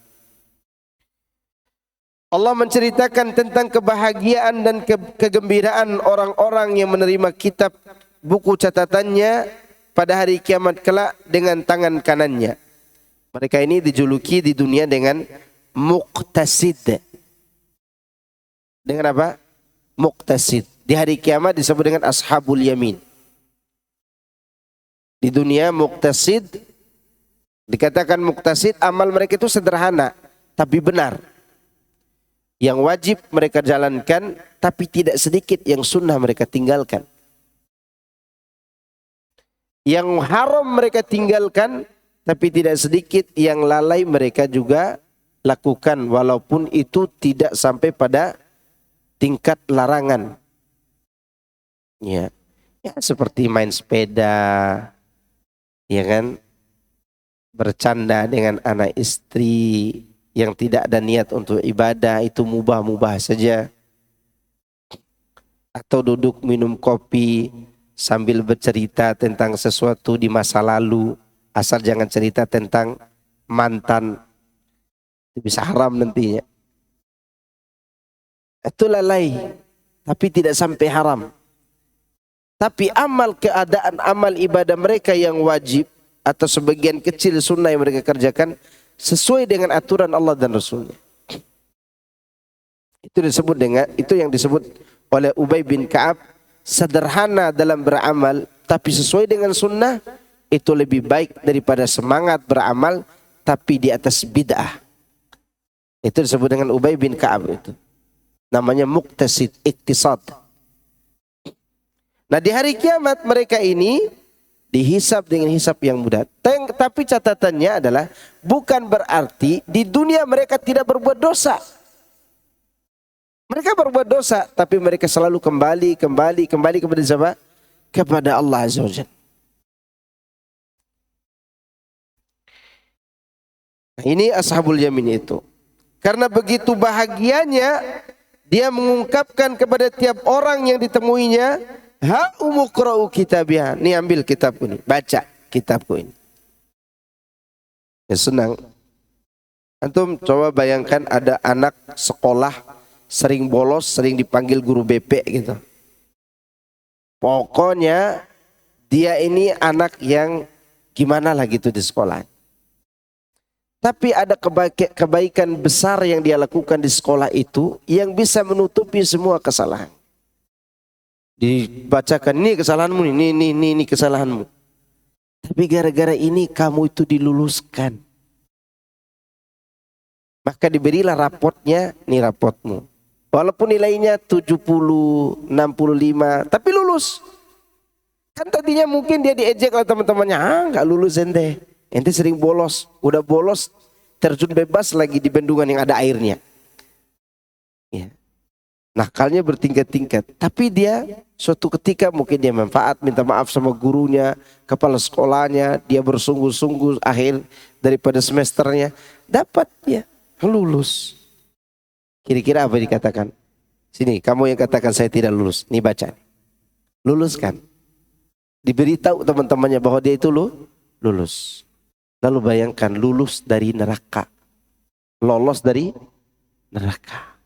Speaker 1: Allah menceritakan tentang kebahagiaan dan kegembiraan orang-orang yang menerima kitab buku catatannya pada hari kiamat kelak dengan tangan kanannya. Mereka ini dijuluki di dunia dengan muqtasid. Dengan apa? Muqtasid. Di hari kiamat disebut dengan ashabul yamin. Di dunia muqtasid, dikatakan muqtasid, amal mereka itu sederhana tapi benar. Yang wajib mereka jalankan, tapi tidak sedikit yang sunnah mereka tinggalkan. Yang haram mereka tinggalkan, tapi tidak sedikit yang lalai mereka juga lakukan, walaupun itu tidak sampai pada tingkat larangan. Ya, seperti main sepeda, ya kan, bercanda dengan anak istri yang tidak ada niat untuk ibadah, itu mubah-mubah saja. Atau duduk minum kopi sambil bercerita tentang sesuatu di masa lalu, asal jangan cerita tentang mantan, itu bisa haram nantinya. Itu lalai, tapi tidak sampai haram. Tapi keadaan amal ibadah mereka yang wajib atau sebagian kecil sunnah yang mereka kerjakan sesuai dengan aturan Allah dan Rasulnya. Itu yang disebut oleh Ubay bin Ka'ab, sederhana dalam beramal tapi sesuai dengan sunnah, itu lebih baik daripada semangat beramal tapi di atas bid'ah. Itu disebut dengan Ubay bin Ka'ab itu. Namanya muqtasid, iktisad. Nah, di hari kiamat mereka ini dihisab dengan hisab yang mudah. Tapi catatannya adalah bukan berarti di dunia mereka tidak berbuat dosa. Mereka berbuat dosa, tapi mereka selalu kembali kepada siapa? Kepada Allah Azza wa Jalla. Nah, ini ashabul yamin itu. Karena begitu bahagianya, dia mengungkapkan kepada tiap orang yang ditemuinya, ha'umu qra'u kitabiha. Nih, ambil kitabku ini, baca kitabku ini. Ya, senang. Antum coba bayangkan ada anak sekolah sering bolos, sering dipanggil guru BP gitu. Pokoknya dia ini anak yang gimana lah gitu di sekolah. Tapi ada kebaikan besar yang dia lakukan di sekolah itu yang bisa menutupi semua kesalahan. Dibacakan, ini kesalahanmu, ini kesalahanmu. Tapi gara-gara ini kamu itu diluluskan. Maka diberilah rapotnya, nih rapotmu. Walaupun nilainya 70, 65, tapi lulus. Kan tadinya mungkin dia diejek oleh teman-temannya, nggak lulus ente. Ente sering bolos, udah bolos terjun bebas lagi di bendungan yang ada airnya. Ya. Nakalnya bertingkat-tingkat. Tapi dia suatu ketika mungkin dia manfaat, minta maaf sama gurunya, kepala sekolahnya, dia bersungguh-sungguh akhir daripada semesternya, dapat ya lulus. Kira-kira apa dikatakan? Sini, kamu yang katakan saya tidak lulus. Nih baca. Lulus kan? Diberitahu teman-temannya bahwa dia itu lulus. Lalu bayangkan lulus dari neraka. Lolos dari neraka.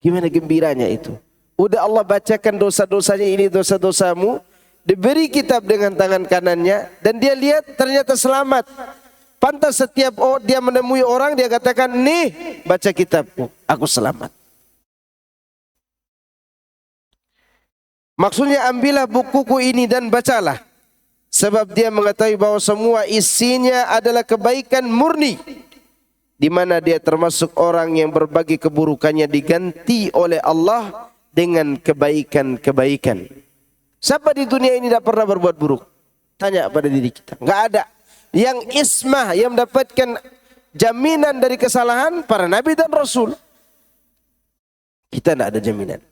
Speaker 1: Gimana gembiranya itu? Udah Allah bacakan dosa-dosanya, ini dosa-dosamu. Diberi kitab dengan tangan kanannya. Dan dia lihat ternyata selamat. Pantas setiap dia menemui orang, dia katakan, nih baca kitabku, aku selamat. Maksudnya ambillah bukuku ini dan bacalah. Sebab dia mengetahui bahwa semua isinya adalah kebaikan murni. Di mana dia termasuk orang yang berbagi keburukannya diganti oleh Allah dengan kebaikan-kebaikan. Siapa di dunia ini tidak pernah berbuat buruk? Tanya pada diri kita. Enggak ada. Yang ismah, yang mendapatkan jaminan dari kesalahan para nabi dan rasul. Kita tidak ada jaminan.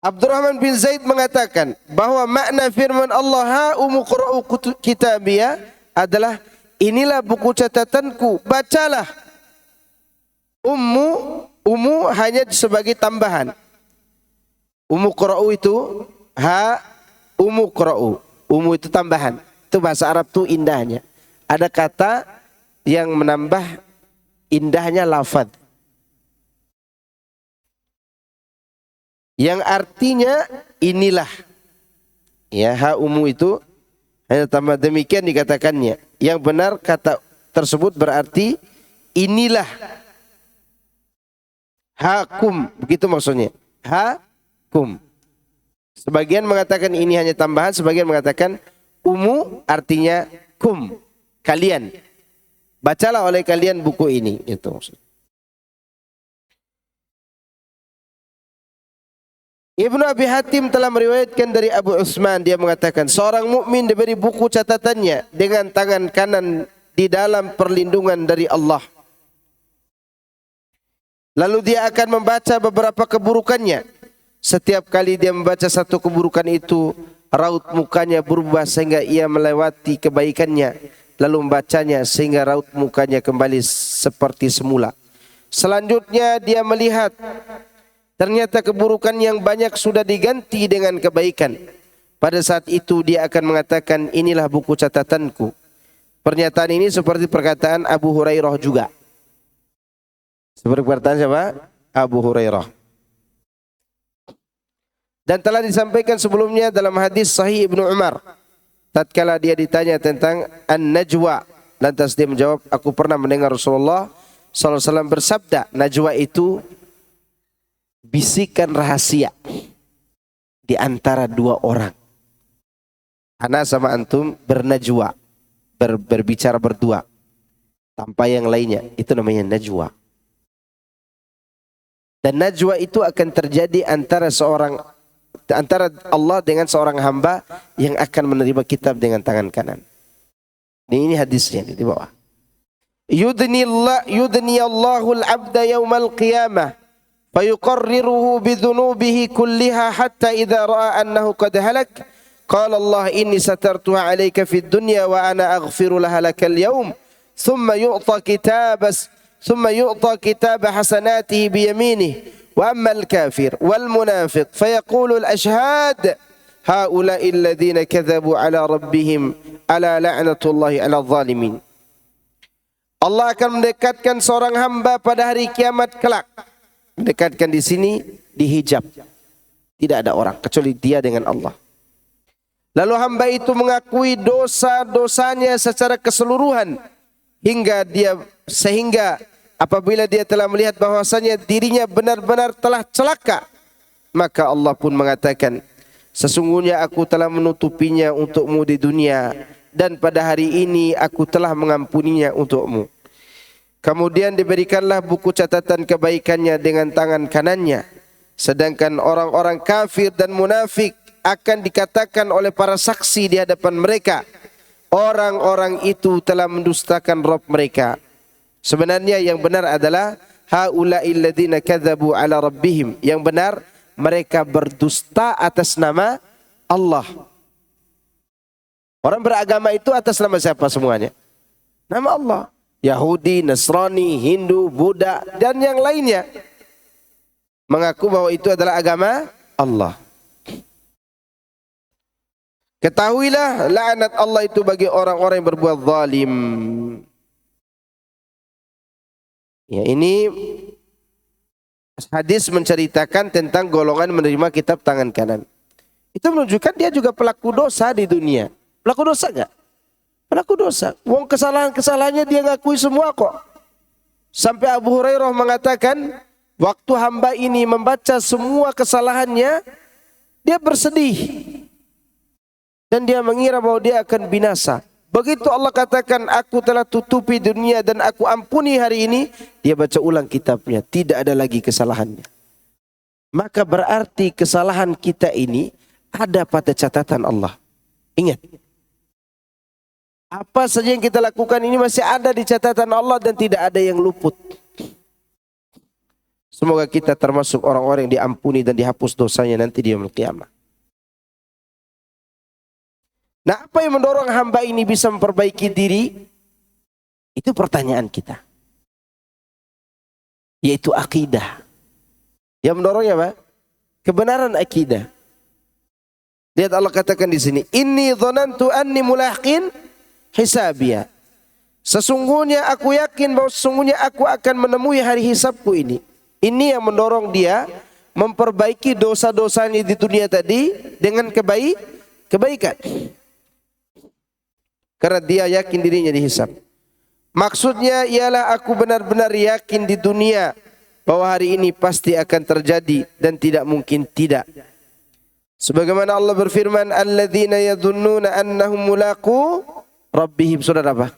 Speaker 1: Abdurrahman bin Zaid mengatakan bahwa makna firman Allah ha'umuqra'u kitabiyah adalah inilah buku catatanku, bacalah. Ummu hanya sebagai tambahan. Umuqra'u itu umuqra'u. Ummu itu tambahan. Itu bahasa Arab tuh indahnya. Ada kata yang menambah indahnya lafaz. Yang artinya inilah. Ya, ummu itu hanya tambah demikian dikatakannya. Yang benar kata tersebut berarti inilah. Hakum, begitu maksudnya. Hakum. Sebagian mengatakan ini hanya tambahan, sebagian mengatakan ummu artinya kum, kalian. Bacalah oleh kalian buku ini, itu maksudnya. Ibnu Abi Hatim telah meriwayatkan dari Abu Utsman, dia mengatakan seorang mukmin diberi buku catatannya dengan tangan kanan di dalam perlindungan dari Allah. Lalu dia akan membaca beberapa keburukannya. Setiap kali dia membaca satu keburukan itu, raut mukanya berubah sehingga ia melewati kebaikannya. Lalu membacanya sehingga raut mukanya kembali seperti semula. Selanjutnya dia melihat ternyata keburukan yang banyak sudah diganti dengan kebaikan. Pada saat itu dia akan mengatakan, inilah buku catatanku. Pernyataan ini seperti perkataan Abu Hurairah juga. Seperti perkataan siapa? Abu Hurairah. Dan telah disampaikan sebelumnya dalam hadis Sahih Ibnu Umar. Tatkala dia ditanya tentang an-najwa, lantas dia menjawab, aku pernah mendengar Rasulullah SAW bersabda, najwa itu bisikan rahasia di antara dua orang. Ana sama antum bernajwa, berbicara berdua tanpa yang lainnya, itu namanya najwa. Dan najwa itu akan terjadi antara Allah dengan seorang hamba yang akan menerima kitab dengan tangan kanan. Ini hadisnya di bawah. Yudni Allahu al-'abda yawmal qiyamah fayuqarriruhu bidhunubihi kulliha hatta idza ra'a annahu qad halak qala Allah inni satartuha 'alayka fid dunya wa ana aghfiru laha lakal yawm thumma yu'ta kitab hasanatihi bi yaminihi wa ammal kafir wal munafiq fayaqulu al ashhad haula'i alladhina kadzabu ala rabbihim ala la'natullahi ala adh-dhalimin. Allah akan mendekatkan seorang hamba pada hari kiamat kelak. Mendekatkan di sini dihijab. Tidak ada orang kecuali dia dengan Allah. Lalu hamba itu mengakui dosa-dosanya secara keseluruhan sehingga apabila dia telah melihat bahwasanya dirinya benar-benar telah celaka, maka Allah pun mengatakan, sesungguhnya aku telah menutupinya untukmu di dunia dan pada hari ini aku telah mengampuninya untukmu. Kemudian diberikanlah buku catatan kebaikannya dengan tangan kanannya. Sedangkan orang-orang kafir dan munafik akan dikatakan oleh para saksi di hadapan mereka, orang-orang itu telah mendustakan Rabb mereka. Sebenarnya yang benar adalah haula'il ladzina kadzabu ala rabbihim. Yang benar mereka berdusta atas nama Allah. Orang beragama itu atas nama siapa semuanya? Nama Allah. Yahudi, Nasrani, Hindu, Buddha dan yang lainnya mengaku bahwa itu adalah agama Allah. Ketahuilah laknat Allah itu bagi orang-orang yang berbuat zalim. Ya, ini hadis menceritakan tentang golongan menerima kitab tangan kanan. Itu menunjukkan dia juga pelaku dosa di dunia. Pelaku dosa enggak? Pelaku dosa. Wong kesalahan-kesalahannya dia ngakui semua kok. Sampai Abu Hurairah mengatakan, waktu hamba ini membaca semua kesalahannya, dia bersedih. Dan dia mengira bahwa dia akan binasa. Begitu Allah katakan, aku telah tutupi dunia dan aku ampuni hari ini, dia baca ulang kitabnya, tidak ada lagi kesalahannya. Maka berarti kesalahan kita ini ada pada catatan Allah. Ingat, apa saja yang kita lakukan ini masih ada di catatan Allah dan tidak ada yang luput. Semoga kita termasuk orang-orang yang diampuni dan dihapus dosanya nanti di yaumul qiyamah. Nah, apa yang mendorong hamba ini bisa memperbaiki diri? Itu pertanyaan kita. Yaitu akidah. Yang mendorongnya apa? Kebenaran akidah. Lihat Allah katakan di sini, inni dzanantu anni mulaqin hisabiyah. Sesungguhnya aku yakin bahwa sesungguhnya aku akan menemui hari hisabku ini. Ini yang mendorong dia memperbaiki dosa-dosanya di dunia tadi dengan kebaikan. Karena dia yakin dirinya dihisab. Maksudnya ialah aku benar-benar yakin di dunia bahwa hari ini pasti akan terjadi dan tidak mungkin tidak. Sebagaimana Allah berfirman, alladzina yadhunnuna annahum mulaqu rabbihim. Surah apa?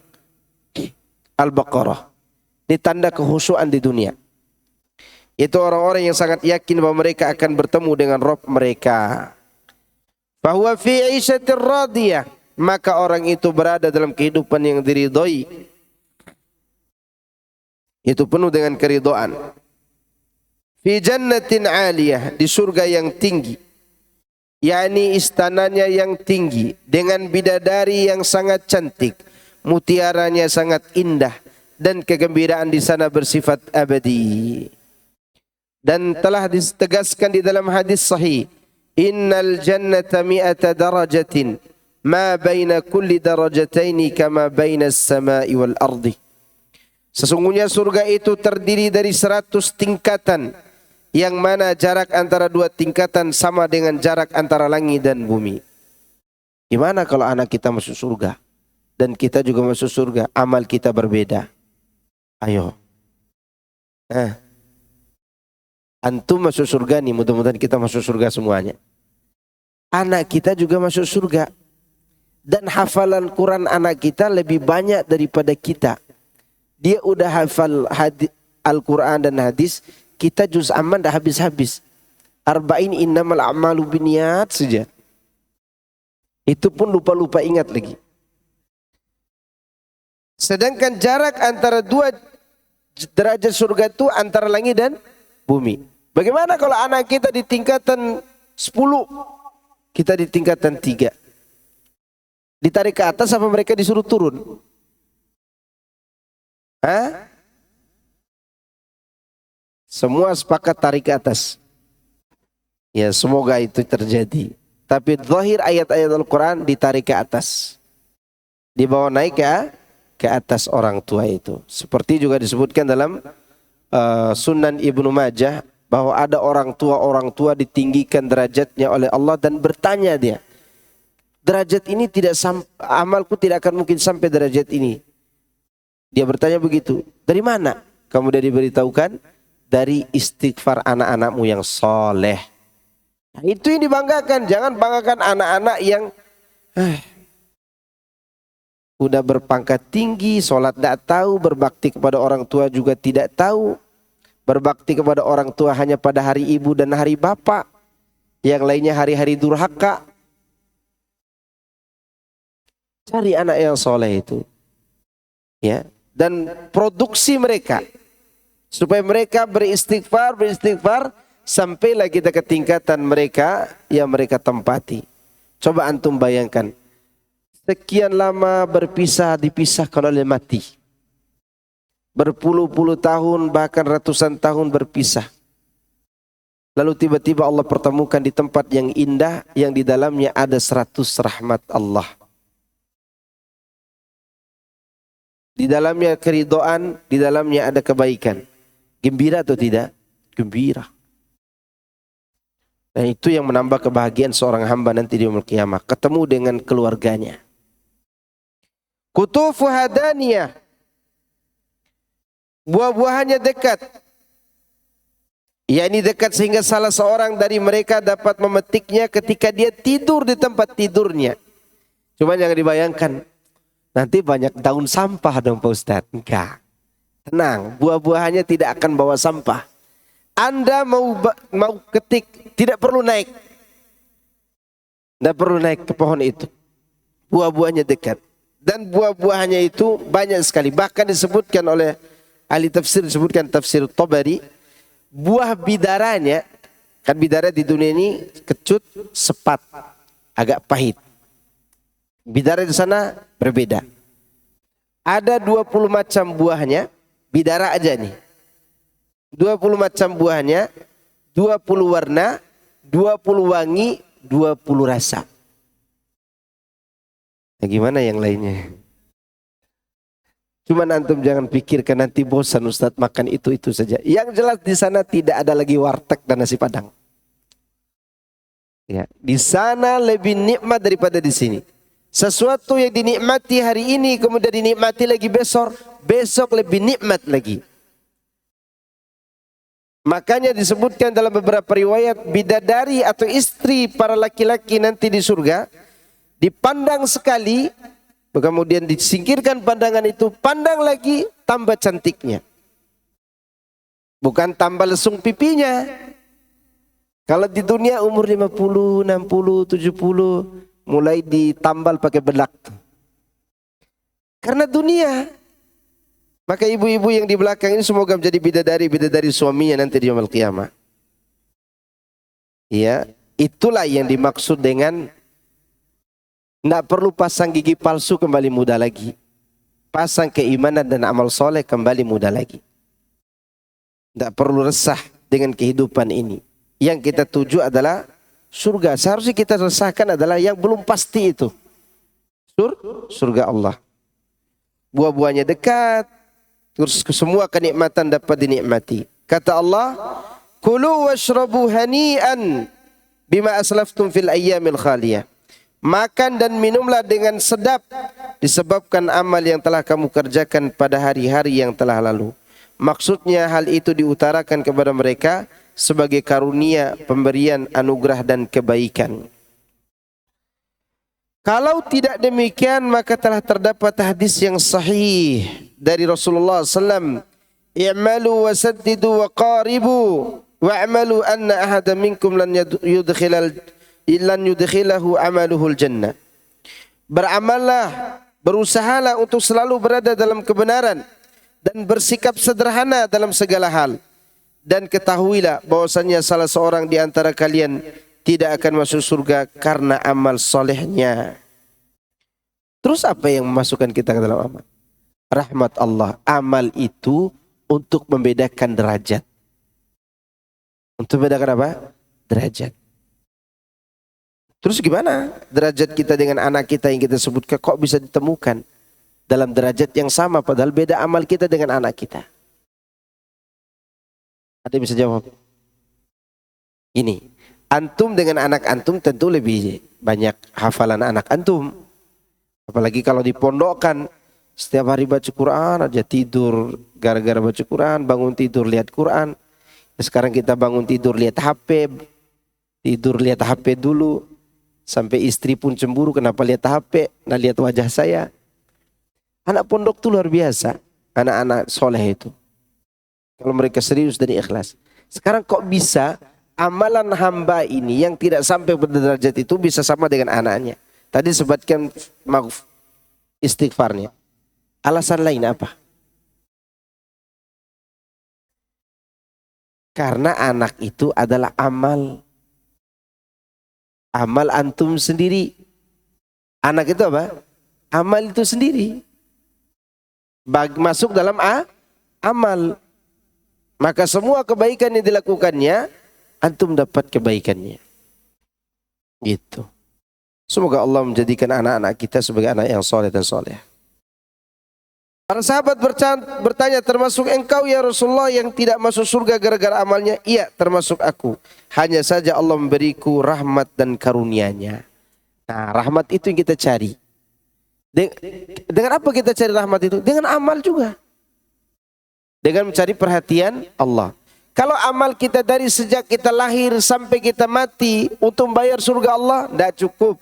Speaker 1: Al-Baqarah. Ini tanda kehusuan di dunia. Itu orang-orang yang sangat yakin bahwa mereka akan bertemu dengan Rabb mereka. Fahuwa fi 'ishatir radiyah. Maka orang itu berada dalam kehidupan yang diridhoi. Itu penuh dengan keridhaan. Fi jannatin 'aliyah, di surga yang tinggi. yakni istananya yang tinggi dengan bidadari yang sangat cantik, mutiaranya sangat indah dan kegembiraan di sana bersifat abadi. Dan telah ditegaskan di dalam hadis sahih, innal jannata mi'ata darajatin ma baina kulli darajataini kama baina as-sama'i wal ardi. Sesungguhnya surga itu terdiri dari 100 tingkatan, yang mana jarak antara dua tingkatan sama dengan jarak antara langit dan bumi. Gimana kalau anak kita masuk surga dan kita juga masuk surga, amal kita berbeda? Ayo. Antum masuk surga nih, mudah-mudahan kita masuk surga semuanya. Anak kita juga masuk surga. Dan hafalan Quran anak kita lebih banyak daripada kita. Dia udah hafal Al-Quran dan hadis, kita juz aman dah habis-habis. Arba'in innamal a'malu binniyat saja. Itu pun lupa-lupa ingat lagi. Sedangkan jarak antara dua derajat surga itu antara langit dan bumi. Bagaimana kalau anak kita di tingkatan 10, kita di tingkatan 3? Ditarik ke atas apa mereka disuruh turun? Semua sepakat tarik ke atas. Ya, semoga itu terjadi. Tapi zahir ayat-ayat Al-Quran ditarik ke atas. Dibawa naik ke ke atas orang tua itu. Seperti juga disebutkan dalam Sunan Ibnu Majah bahwa ada orang tua ditinggikan derajatnya oleh Allah dan bertanya dia, derajat ini tidak amalku tidak akan mungkin sampai derajat ini. Dia bertanya begitu, dari mana? Kemudian diberitahukan, dari istighfar anak-anakmu yang soleh. Nah, itu yang dibanggakan. Jangan banggakan anak-anak yang udah berpangkat tinggi, sholat tidak tahu, berbakti kepada orang tua juga tidak tahu. Berbakti kepada orang tua hanya pada hari ibu dan hari bapak. Yang lainnya hari-hari durhaka. Cari anak yang soleh itu. Ya, dan produksi mereka. Supaya mereka beristighfar, sampailah kita ke tingkatan mereka yang mereka tempati. Coba antum bayangkan. Sekian lama dipisahkan oleh mati. Berpuluh-puluh tahun bahkan ratusan tahun berpisah. Lalu tiba-tiba Allah pertemukan di tempat yang indah yang di dalamnya ada 100 rahmat Allah. Di dalamnya keridhaan, di dalamnya ada kebaikan. Gembira atau tidak? Gembira. Dan itu yang menambah kebahagiaan seorang hamba nanti di yaumul qiyamah, ketemu dengan keluarganya. Kutufu hadaniyah. Buah-buahannya dekat. yakni dekat sehingga salah seorang dari mereka dapat memetiknya ketika dia tidur di tempat tidurnya. Cuma jangan dibayangkan, nanti banyak daun sampah dong Pak Ustadz. Enggak. Tenang, buah-buahannya tidak akan bawa sampah. Anda mau ketik, tidak perlu naik. Tidak perlu naik ke pohon itu. Buah-buahnya dekat. Dan buah-buahannya itu banyak sekali. Bahkan disebutkan oleh ahli tafsir, disebutkan tafsir Tabari, buah bidaranya, kan bidara di dunia ini kecut, sepat, agak pahit. Bidara di sana berbeda. Ada 20 macam buahnya, bidara aja nih. 20 macam buahnya, 20 warna, 20 wangi, 20 rasa. Nah, gimana yang lainnya? Cuman antum jangan pikirkan nanti bosan Ustadz makan itu saja. Yang jelas di sana tidak ada lagi warteg dan nasi padang. Ya, di sana lebih nikmat daripada di sini. Sesuatu yang dinikmati hari ini kemudian dinikmati lagi besok lebih nikmat lagi. Makanya disebutkan dalam beberapa riwayat bidadari atau istri para laki-laki nanti di surga dipandang sekali, kemudian disingkirkan pandangan itu, pandang lagi tambah cantiknya. Bukan tambah lesung pipinya. Kalau di dunia umur 50, 60, 70 mulai ditambal pakai belak. Karena dunia. Maka ibu-ibu yang di belakang ini semoga menjadi bidadari suaminya nanti di yaumul qiyamah. Ya, itulah yang dimaksud dengan tidak perlu pasang gigi palsu kembali muda lagi. Pasang keimanan dan amal soleh kembali muda lagi. Tidak perlu resah dengan kehidupan ini. Yang kita tuju adalah surga. Seharusnya kita resahkan adalah yang belum pasti itu. Surga Allah. Buah-buahnya dekat. Terus semua kenikmatan dapat dinikmati. Kata Allah, kulu washrabu hani'an bima aslaftum fil ayyamil khaliyah. Makan dan minumlah dengan sedap disebabkan amal yang telah kamu kerjakan pada hari-hari yang telah lalu. Maksudnya hal itu diutarakan kepada mereka sebagai karunia, pemberian, anugerah dan kebaikan. Kalau tidak demikian maka telah terdapat hadis yang sahih dari Rasulullah SAW. I'malu wasaddidu wa qaribu wa'amalu anna ahada minkum lan yudkhilahu amaluhul jannah. Beramallah, berusahalah untuk selalu berada dalam kebenaran dan bersikap sederhana dalam segala hal. Dan ketahuilah bahwasannya salah seorang di antara kalian tidak akan masuk surga karena amal solehnya. Terus apa yang memasukkan kita ke dalam amal? Rahmat Allah. Amal itu untuk membedakan derajat. Untuk membedakan apa? Derajat. Terus gimana derajat kita dengan anak kita yang kita sebutkan kok bisa ditemukan? dalam derajat yang sama, padahal beda amal kita dengan anak kita. Ada yang bisa jawab? Ini, antum dengan anak antum tentu lebih banyak hafalan anak antum. Apalagi kalau dipondokkan, setiap hari baca Quran aja, tidur gara-gara baca Quran, bangun tidur lihat Quran. Sekarang kita bangun tidur lihat HP, tidur lihat HP dulu, sampai istri pun cemburu kenapa lihat HP, nah lihat wajah saya. Anak pondok itu luar biasa, anak-anak soleh itu. Kalau mereka serius dan ikhlas. Sekarang kok bisa amalan hamba ini yang tidak sampai pada derajat itu bisa sama dengan anaknya? Tadi sebutkan istighfarnya. Alasan lain apa? Karena anak itu adalah amal. Amal antum sendiri. Anak itu apa? Amal itu sendiri. Masuk dalam amal. Maka semua kebaikan yang dilakukannya, antum dapat kebaikannya. Gitu. Semoga Allah menjadikan anak-anak kita sebagai anak yang soleh dan soleh. Para sahabat bertanya, termasuk engkau ya Rasulullah yang tidak masuk surga gara-gara amalnya? Iya, termasuk aku. Hanya saja Allah memberiku rahmat dan karunia-Nya. Nah, rahmat itu yang kita cari. Dengan apa kita cari rahmat itu? Dengan amal juga. Dengan mencari perhatian Allah. Kalau amal kita dari sejak kita lahir sampai kita mati untuk membayar surga Allah, tidak cukup.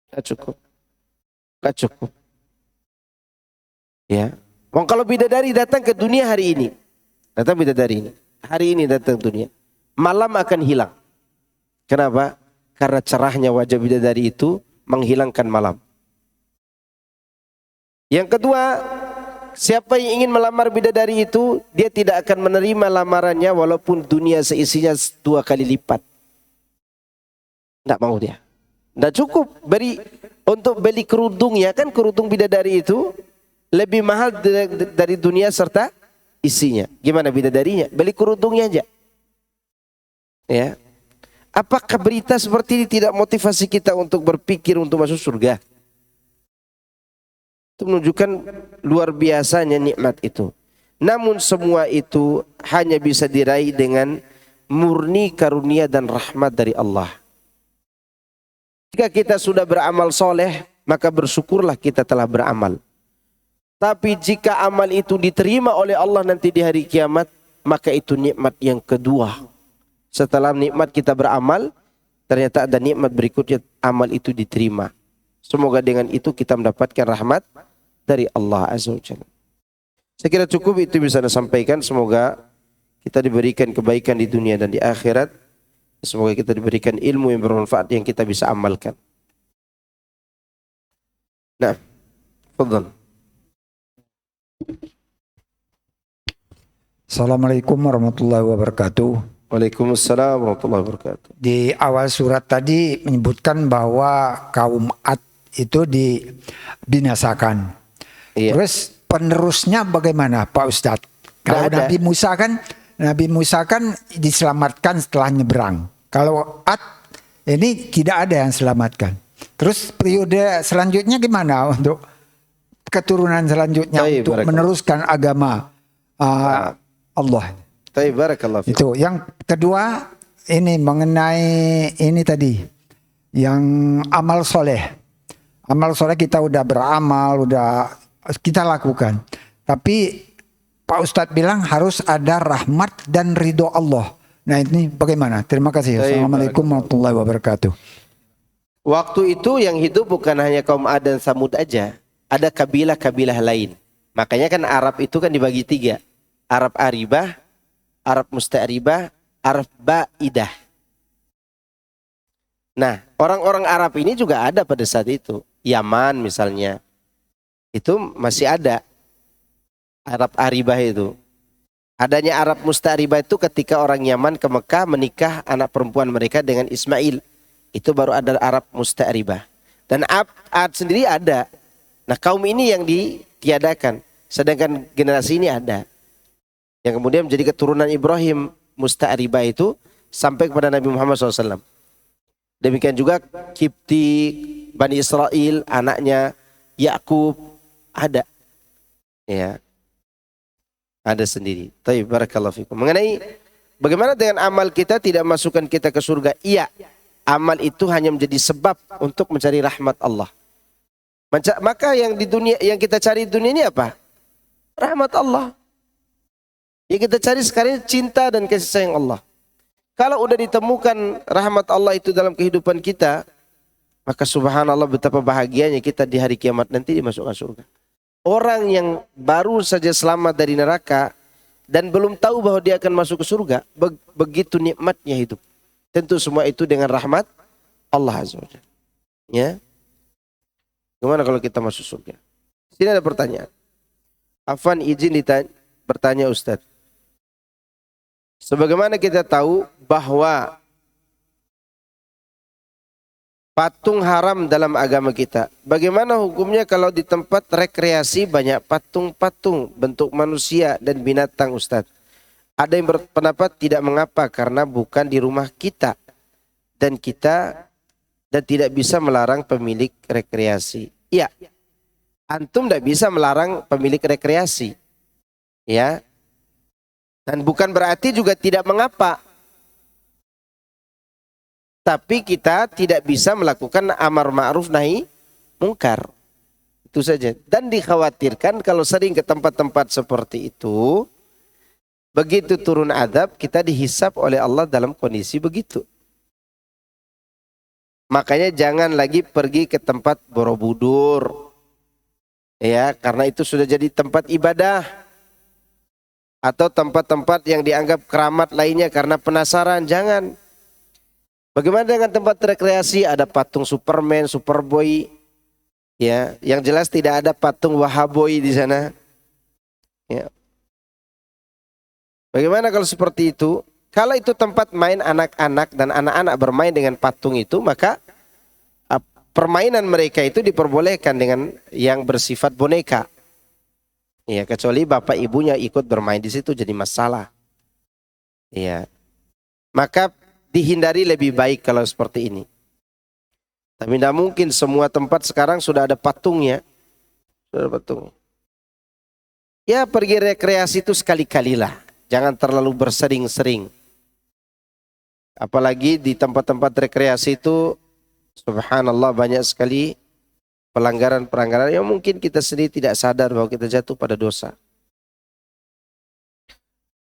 Speaker 1: Tidak cukup. Tidak cukup. Ya. Kalau bidadari datang ke dunia hari ini, datang bidadari ini, hari ini datang ke dunia, malam akan hilang. Kenapa? Karena cerahnya wajah bidadari itu menghilangkan malam. Yang kedua, siapa yang ingin melamar bidadari itu, dia tidak akan menerima lamarannya walaupun dunia seisinya 2 kali lipat. Tidak mau dia. Tidak cukup untuk beli kerudungnya, kan kerudung bidadari itu lebih mahal dari dunia serta isinya. Gimana bidadarinya? Beli kerudungnya aja. Ya. Apakah berita seperti ini tidak motivasi kita untuk berpikir untuk masuk surga? Itu menunjukkan luar biasanya nikmat itu. Namun semua itu hanya bisa diraih dengan murni karunia dan rahmat dari Allah. Jika kita sudah beramal soleh, maka bersyukurlah kita telah beramal. Tapi jika amal itu diterima oleh Allah nanti di hari kiamat, maka itu nikmat yang kedua. Setelah nikmat kita beramal, ternyata ada nikmat berikutnya, amal itu diterima. Semoga dengan itu kita mendapatkan rahmat dari Allah Azza wa Jalla. Saya kira cukup itu bisa saya sampaikan. Semoga kita diberikan kebaikan di dunia dan di akhirat. Semoga kita diberikan ilmu yang bermanfaat yang kita bisa amalkan. Nah, fadhal.
Speaker 2: Assalamualaikum warahmatullahi wabarakatuh.
Speaker 1: Waalaikumsalam warahmatullahi wabarakatuh.
Speaker 2: Di awal surat tadi menyebutkan bahwa kaum Ad itu dibinasakan.
Speaker 1: Iya.
Speaker 2: Terus penerusnya bagaimana Pak Ustadz? Kalau Nabi Musa kan diselamatkan setelah nyebrang. Kalau Ad ini tidak ada yang selamatkan. Terus periode selanjutnya gimana untuk keturunan selanjutnya untuk meneruskan agama Allah?
Speaker 1: Barakallah.
Speaker 2: Itu yang kedua, ini mengenai ini tadi yang amal soleh. Amal soleh kita udah beramal, udah kita lakukan. Tapi Pak Ustadz bilang harus ada rahmat dan ridho Allah. Nah ini bagaimana? Terima kasih. Assalamualaikum warahmatullahi wabarakatuh.
Speaker 1: Waktu itu yang hidup bukan hanya kaum Ad dan Samud aja. Ada kabilah-kabilah lain. Makanya kan Arab itu kan dibagi 3. Arab Aribah, Arab Musta'ribah, Arab Ba'idah. Nah, orang-orang Arab ini juga ada pada saat itu. Yaman misalnya. Itu masih ada. Arab Aribah itu. Adanya Arab Musta'ribah itu ketika orang Yaman ke Mekah menikah anak perempuan mereka dengan Ismail. Itu baru ada Arab Musta'ribah. Dan Ad sendiri ada. Nah, kaum ini yang ditiadakan. Sedangkan generasi ini ada. Yang kemudian menjadi keturunan Ibrahim Musta'ribah itu sampai kepada Nabi Muhammad SAW. Demikian juga Kipti, Bani Israel, anaknya Yakub, Ada. Ya. Ada sendiri. Taib, barakallahu fikum. Mengenai bagaimana dengan amal kita tidak masukkan kita ke surga? Iya. Amal itu hanya menjadi sebab untuk mencari rahmat Allah. Maka yang di dunia, yang kita cari di dunia ini apa? Rahmat Allah. Yang kita cari sekarang cinta dan kasih sayang Allah. Kalau udah ditemukan rahmat Allah itu dalam kehidupan kita, maka subhanallah betapa bahagianya kita di hari kiamat nanti dimasukkan surga. Orang yang baru saja selamat dari neraka dan belum tahu bahwa dia akan masuk ke surga, begitu nikmatnya hidup. Tentu semua itu dengan rahmat Allah Azza wa Jalla. Ya. Gimana kalau kita masuk surga? Sini ada pertanyaan. Afwan izin bertanya Ustadz. Sebagaimana kita tahu bahwa patung haram dalam agama kita. Bagaimana hukumnya kalau di tempat rekreasi banyak patung-patung bentuk manusia dan binatang Ustaz? Ada yang berpendapat tidak mengapa karena bukan di rumah kita. Dan tidak bisa melarang pemilik rekreasi. Iya, antum tidak bisa melarang pemilik rekreasi. Ya. Dan bukan berarti juga tidak mengapa. Tapi kita tidak bisa melakukan amar ma'ruf nahi mungkar. Itu saja. Dan dikhawatirkan kalau sering ke tempat-tempat seperti itu, begitu turun adab, kita dihisap oleh Allah dalam kondisi begitu. Makanya jangan lagi pergi ke tempat Borobudur. Ya, karena itu sudah jadi tempat ibadah. Atau tempat-tempat yang dianggap keramat lainnya karena penasaran, jangan. Bagaimana dengan tempat rekreasi? Ada patung Superman, Superboy, ya, yang jelas tidak ada patung Wahaboy di sana. Ya. Bagaimana kalau seperti itu? Kalau itu tempat main anak-anak dan anak-anak bermain dengan patung itu, maka permainan mereka itu diperbolehkan dengan yang bersifat boneka. Ya, kecuali bapak ibunya ikut bermain di situ jadi masalah. Ya, maka dihindari lebih baik kalau seperti ini. Tapi tidak mungkin semua tempat sekarang sudah ada patungnya. Sudah ada patungnya. Ya, pergi rekreasi itu sekali-kalilah. Jangan terlalu bersering-sering. Apalagi di tempat-tempat rekreasi itu, subhanallah banyak sekali pelanggaran-pelanggaran yang mungkin kita sendiri tidak sadar bahwa kita jatuh pada dosa.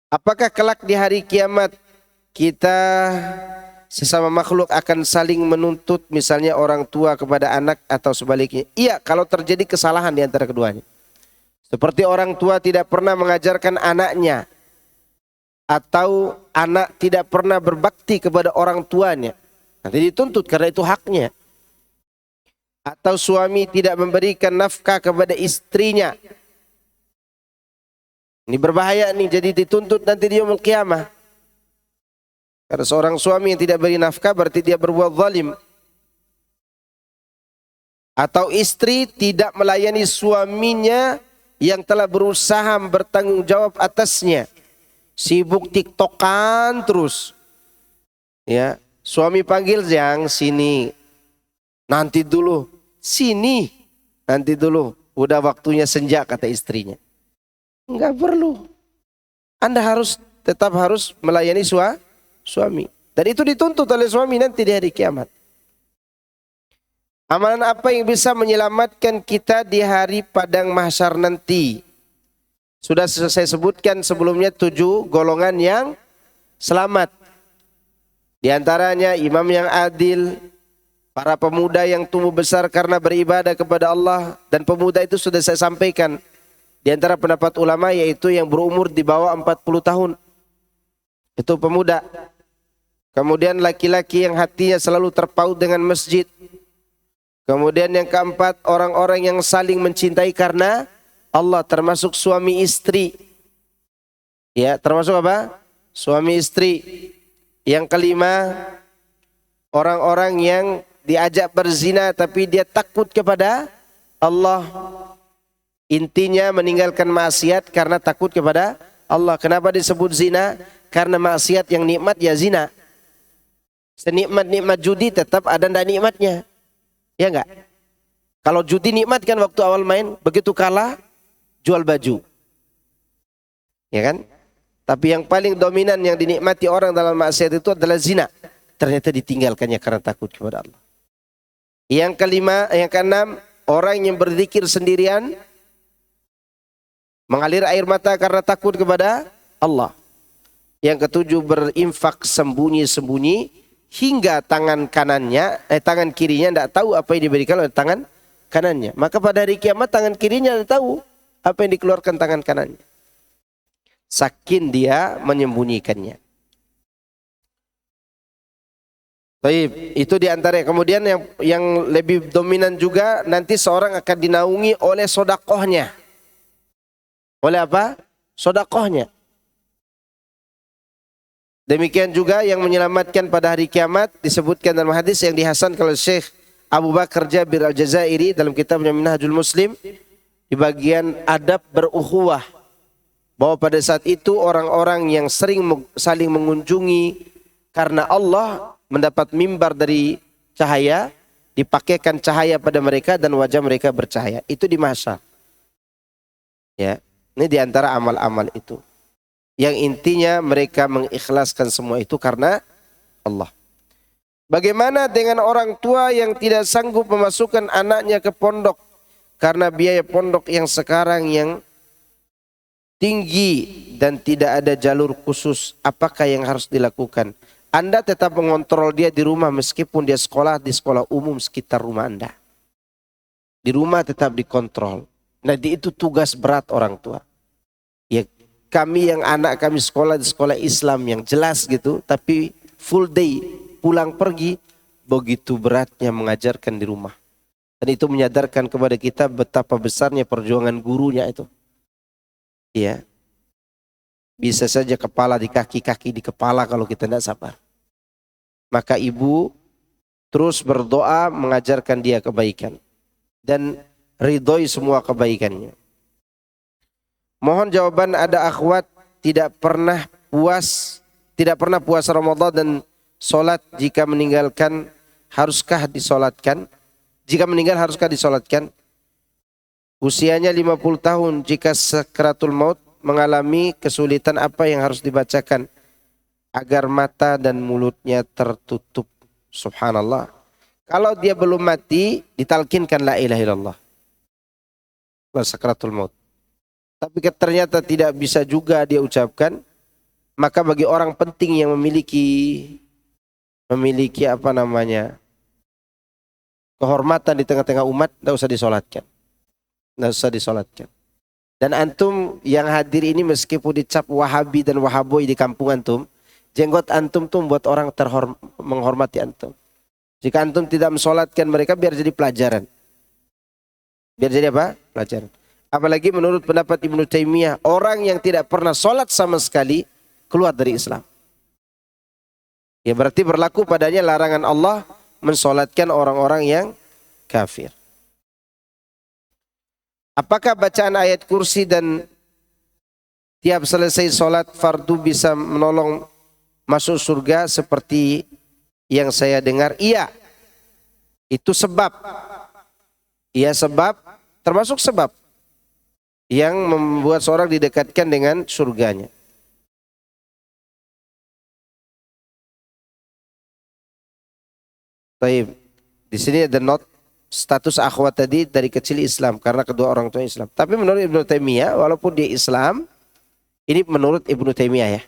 Speaker 1: Apakah kelak di hari kiamat kita sesama makhluk akan saling menuntut misalnya orang tua kepada anak atau sebaliknya? Iya, kalau terjadi kesalahan di antara keduanya. Seperti orang tua tidak pernah mengajarkan anaknya atau anak tidak pernah berbakti kepada orang tuanya. Nanti dituntut karena itu haknya. Atau suami tidak memberikan nafkah kepada istrinya. Ini berbahaya nih, jadi dituntut nanti di yaumul qiyamah. Karena seorang suami yang tidak beri nafkah berarti dia berbuat zalim. Atau istri tidak melayani suaminya yang telah berusaha bertanggung jawab atasnya. Sibuk tiktokan terus. Ya, suami panggil, "Yang sini." "Nanti dulu." "Sini." "Nanti dulu. Udah waktunya senja," kata istrinya. Enggak perlu. Anda tetap harus melayani suami. Dan itu dituntut oleh suami nanti di hari kiamat. Amalan apa yang bisa menyelamatkan kita di hari padang mahsyar nanti? Sudah saya sebutkan sebelumnya 7 golongan yang selamat. Di antaranya imam yang adil, para pemuda yang tumbuh besar karena beribadah kepada Allah. Dan pemuda itu sudah saya sampaikan. Di antara pendapat ulama yaitu yang berumur di bawah 40 tahun. Itu pemuda. Kemudian laki-laki yang hatinya selalu terpaut dengan masjid. Kemudian yang keempat, orang-orang yang saling mencintai karena Allah, termasuk suami istri. Ya, termasuk apa? Suami istri. Yang kelima, orang-orang yang diajak berzina tapi dia takut kepada Allah. Intinya meninggalkan maksiat karena takut kepada Allah. Kenapa disebut zina? Karena maksiat yang nikmat ya zina. Senikmat-nikmat judi tetap ada ndak nikmatnya. Ya enggak? Kalau judi nikmat kan waktu awal main, begitu kalah jual baju. Ya kan? Tapi yang paling dominan yang dinikmati orang dalam maksiat itu adalah zina. Ternyata ditinggalkannya karena takut kepada Allah. Yang kelima, yang keenam, orang yang berzikir sendirian, mengalir air mata karena takut kepada Allah. Yang ketujuh, berinfak sembunyi-sembunyi hingga tangan kirinya tidak tahu apa yang diberikan oleh tangan kanannya. Maka pada hari kiamat tangan kirinya tidak tahu apa yang dikeluarkan tangan kanannya. Saking dia menyembunyikannya. Baik, itu diantara. Kemudian yang lebih dominan juga, nanti seorang akan dinaungi oleh sodakohnya. Oleh apa? Sodakohnya. Demikian juga yang menyelamatkan pada hari kiamat disebutkan dalam hadis yang dihasankan oleh Syekh Abu Bakar Jabir Al-Jazairi dalam kitabnya Minhajul Muslim di bagian adab berukhuwah, bahwa pada saat itu orang-orang yang sering saling mengunjungi karena Allah mendapat mimbar dari cahaya, dipakaikan cahaya pada mereka dan wajah mereka bercahaya. Itu di mahsyar. Ya, ini diantara amal-amal itu. Yang intinya mereka mengikhlaskan semua itu karena Allah. Bagaimana dengan orang tua yang tidak sanggup memasukkan anaknya ke pondok karena biaya pondok yang sekarang yang tinggi dan tidak ada jalur khusus? Apakah yang harus dilakukan? Anda tetap mengontrol dia di rumah meskipun dia sekolah di sekolah umum sekitar rumah Anda. Di rumah tetap dikontrol. Nah, itu tugas berat orang tua. Ya, kami yang anak kami sekolah di sekolah Islam yang jelas gitu, tapi full day pulang pergi, begitu beratnya mengajarkan di rumah. Dan itu menyadarkan kepada kita betapa besarnya perjuangan gurunya itu. Ya, bisa saja kepala di kaki di kepala kalau kita tidak sabar. Maka ibu terus berdoa mengajarkan dia kebaikan dan ridhoi semua kebaikannya. Mohon jawaban, ada akhwat tidak pernah puasa Ramadan dan sholat, jika meninggalkan haruskah disolatkan? Jika meninggal haruskah disolatkan? Usianya 50 tahun, jika sakaratul maut mengalami kesulitan, apa yang harus dibacakan agar mata dan mulutnya tertutup? Subhanallah. Kalau dia belum mati, ditalkinkan la ilaha illallah. Sakaratul maut. Tapi ternyata tidak bisa juga dia ucapkan, maka bagi orang penting yang memiliki kehormatan di tengah-tengah umat, tidak usah disolatkan. Dan antum yang hadir ini meskipun dicap Wahabi dan Wahaboy di kampung antum, jenggot antum tuh buat orang menghormati antum. Jika antum tidak mensolatkan mereka, biar jadi pelajaran. Biar jadi apa? Pelajaran. Apalagi menurut pendapat Ibnu Taimiyah, orang yang tidak pernah solat sama sekali keluar dari Islam. Ya, berarti berlaku padanya larangan Allah mensolatkan orang-orang yang kafir. Apakah bacaan ayat kursi dan tiap selesai solat fardu bisa menolong masuk surga seperti yang saya dengar? Iya. Itu sebab. Iya, sebab, termasuk sebab yang membuat seorang didekatkan dengan surganya. Baik, di sini ada note status akhwat tadi dari kecil Islam karena kedua orang tua Islam. Tapi menurut Ibnu Taimiyah, walaupun dia Islam, ini menurut Ibnu Taimiyah ya.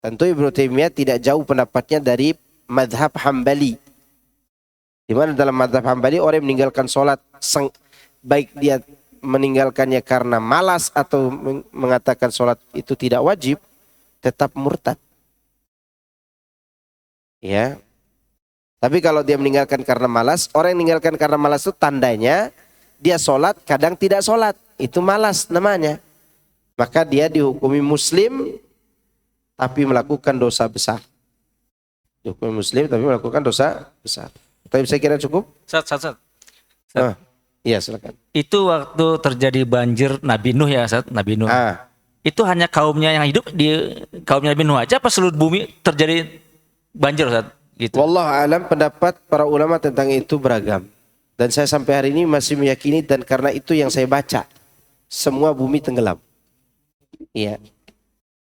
Speaker 1: Tentu Ibnu Taimiyah tidak jauh pendapatnya dari madhab Hambali. Di mana dalam madhab Hambali orang yang meninggalkan sholat, baik dia meninggalkannya karena malas atau mengatakan sholat itu tidak wajib, tetap murtad. Ya. Tapi kalau dia meninggalkan karena malas, orang yang meninggalkan karena malas itu tandanya dia sholat, kadang tidak sholat. Itu malas namanya. Maka dia dihukumi muslim tapi melakukan dosa besar. Dihukumi muslim tapi melakukan dosa besar. Tapi saya kira cukup.
Speaker 3: Sat.
Speaker 1: Iya, silakan.
Speaker 3: Itu waktu terjadi banjir Nabi Nuh ya, Ustaz, Nabi Nuh. Itu hanya kaumnya yang hidup di kaumnya Nabi Nuh aja, apa seluruh bumi terjadi banjir, Ustaz? Gitu.
Speaker 1: Wallahu alam, pendapat para ulama tentang itu beragam. Dan saya sampai hari ini masih meyakini, dan karena itu yang saya baca, semua bumi tenggelam. Iya.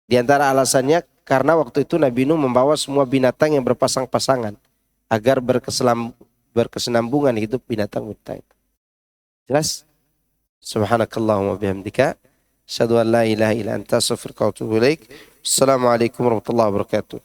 Speaker 1: Di antara alasannya karena waktu itu Nabi Nuh membawa semua binatang yang berpasang-pasangan agar berkesinambungan hidup binatang-binatang. Jelas? Subhanakallahumma bihamdika asyhadu an la ilaha illa anta astaghfiruka wa atubu ilaik. Assalamualaikum warahmatullahi wabarakatuh.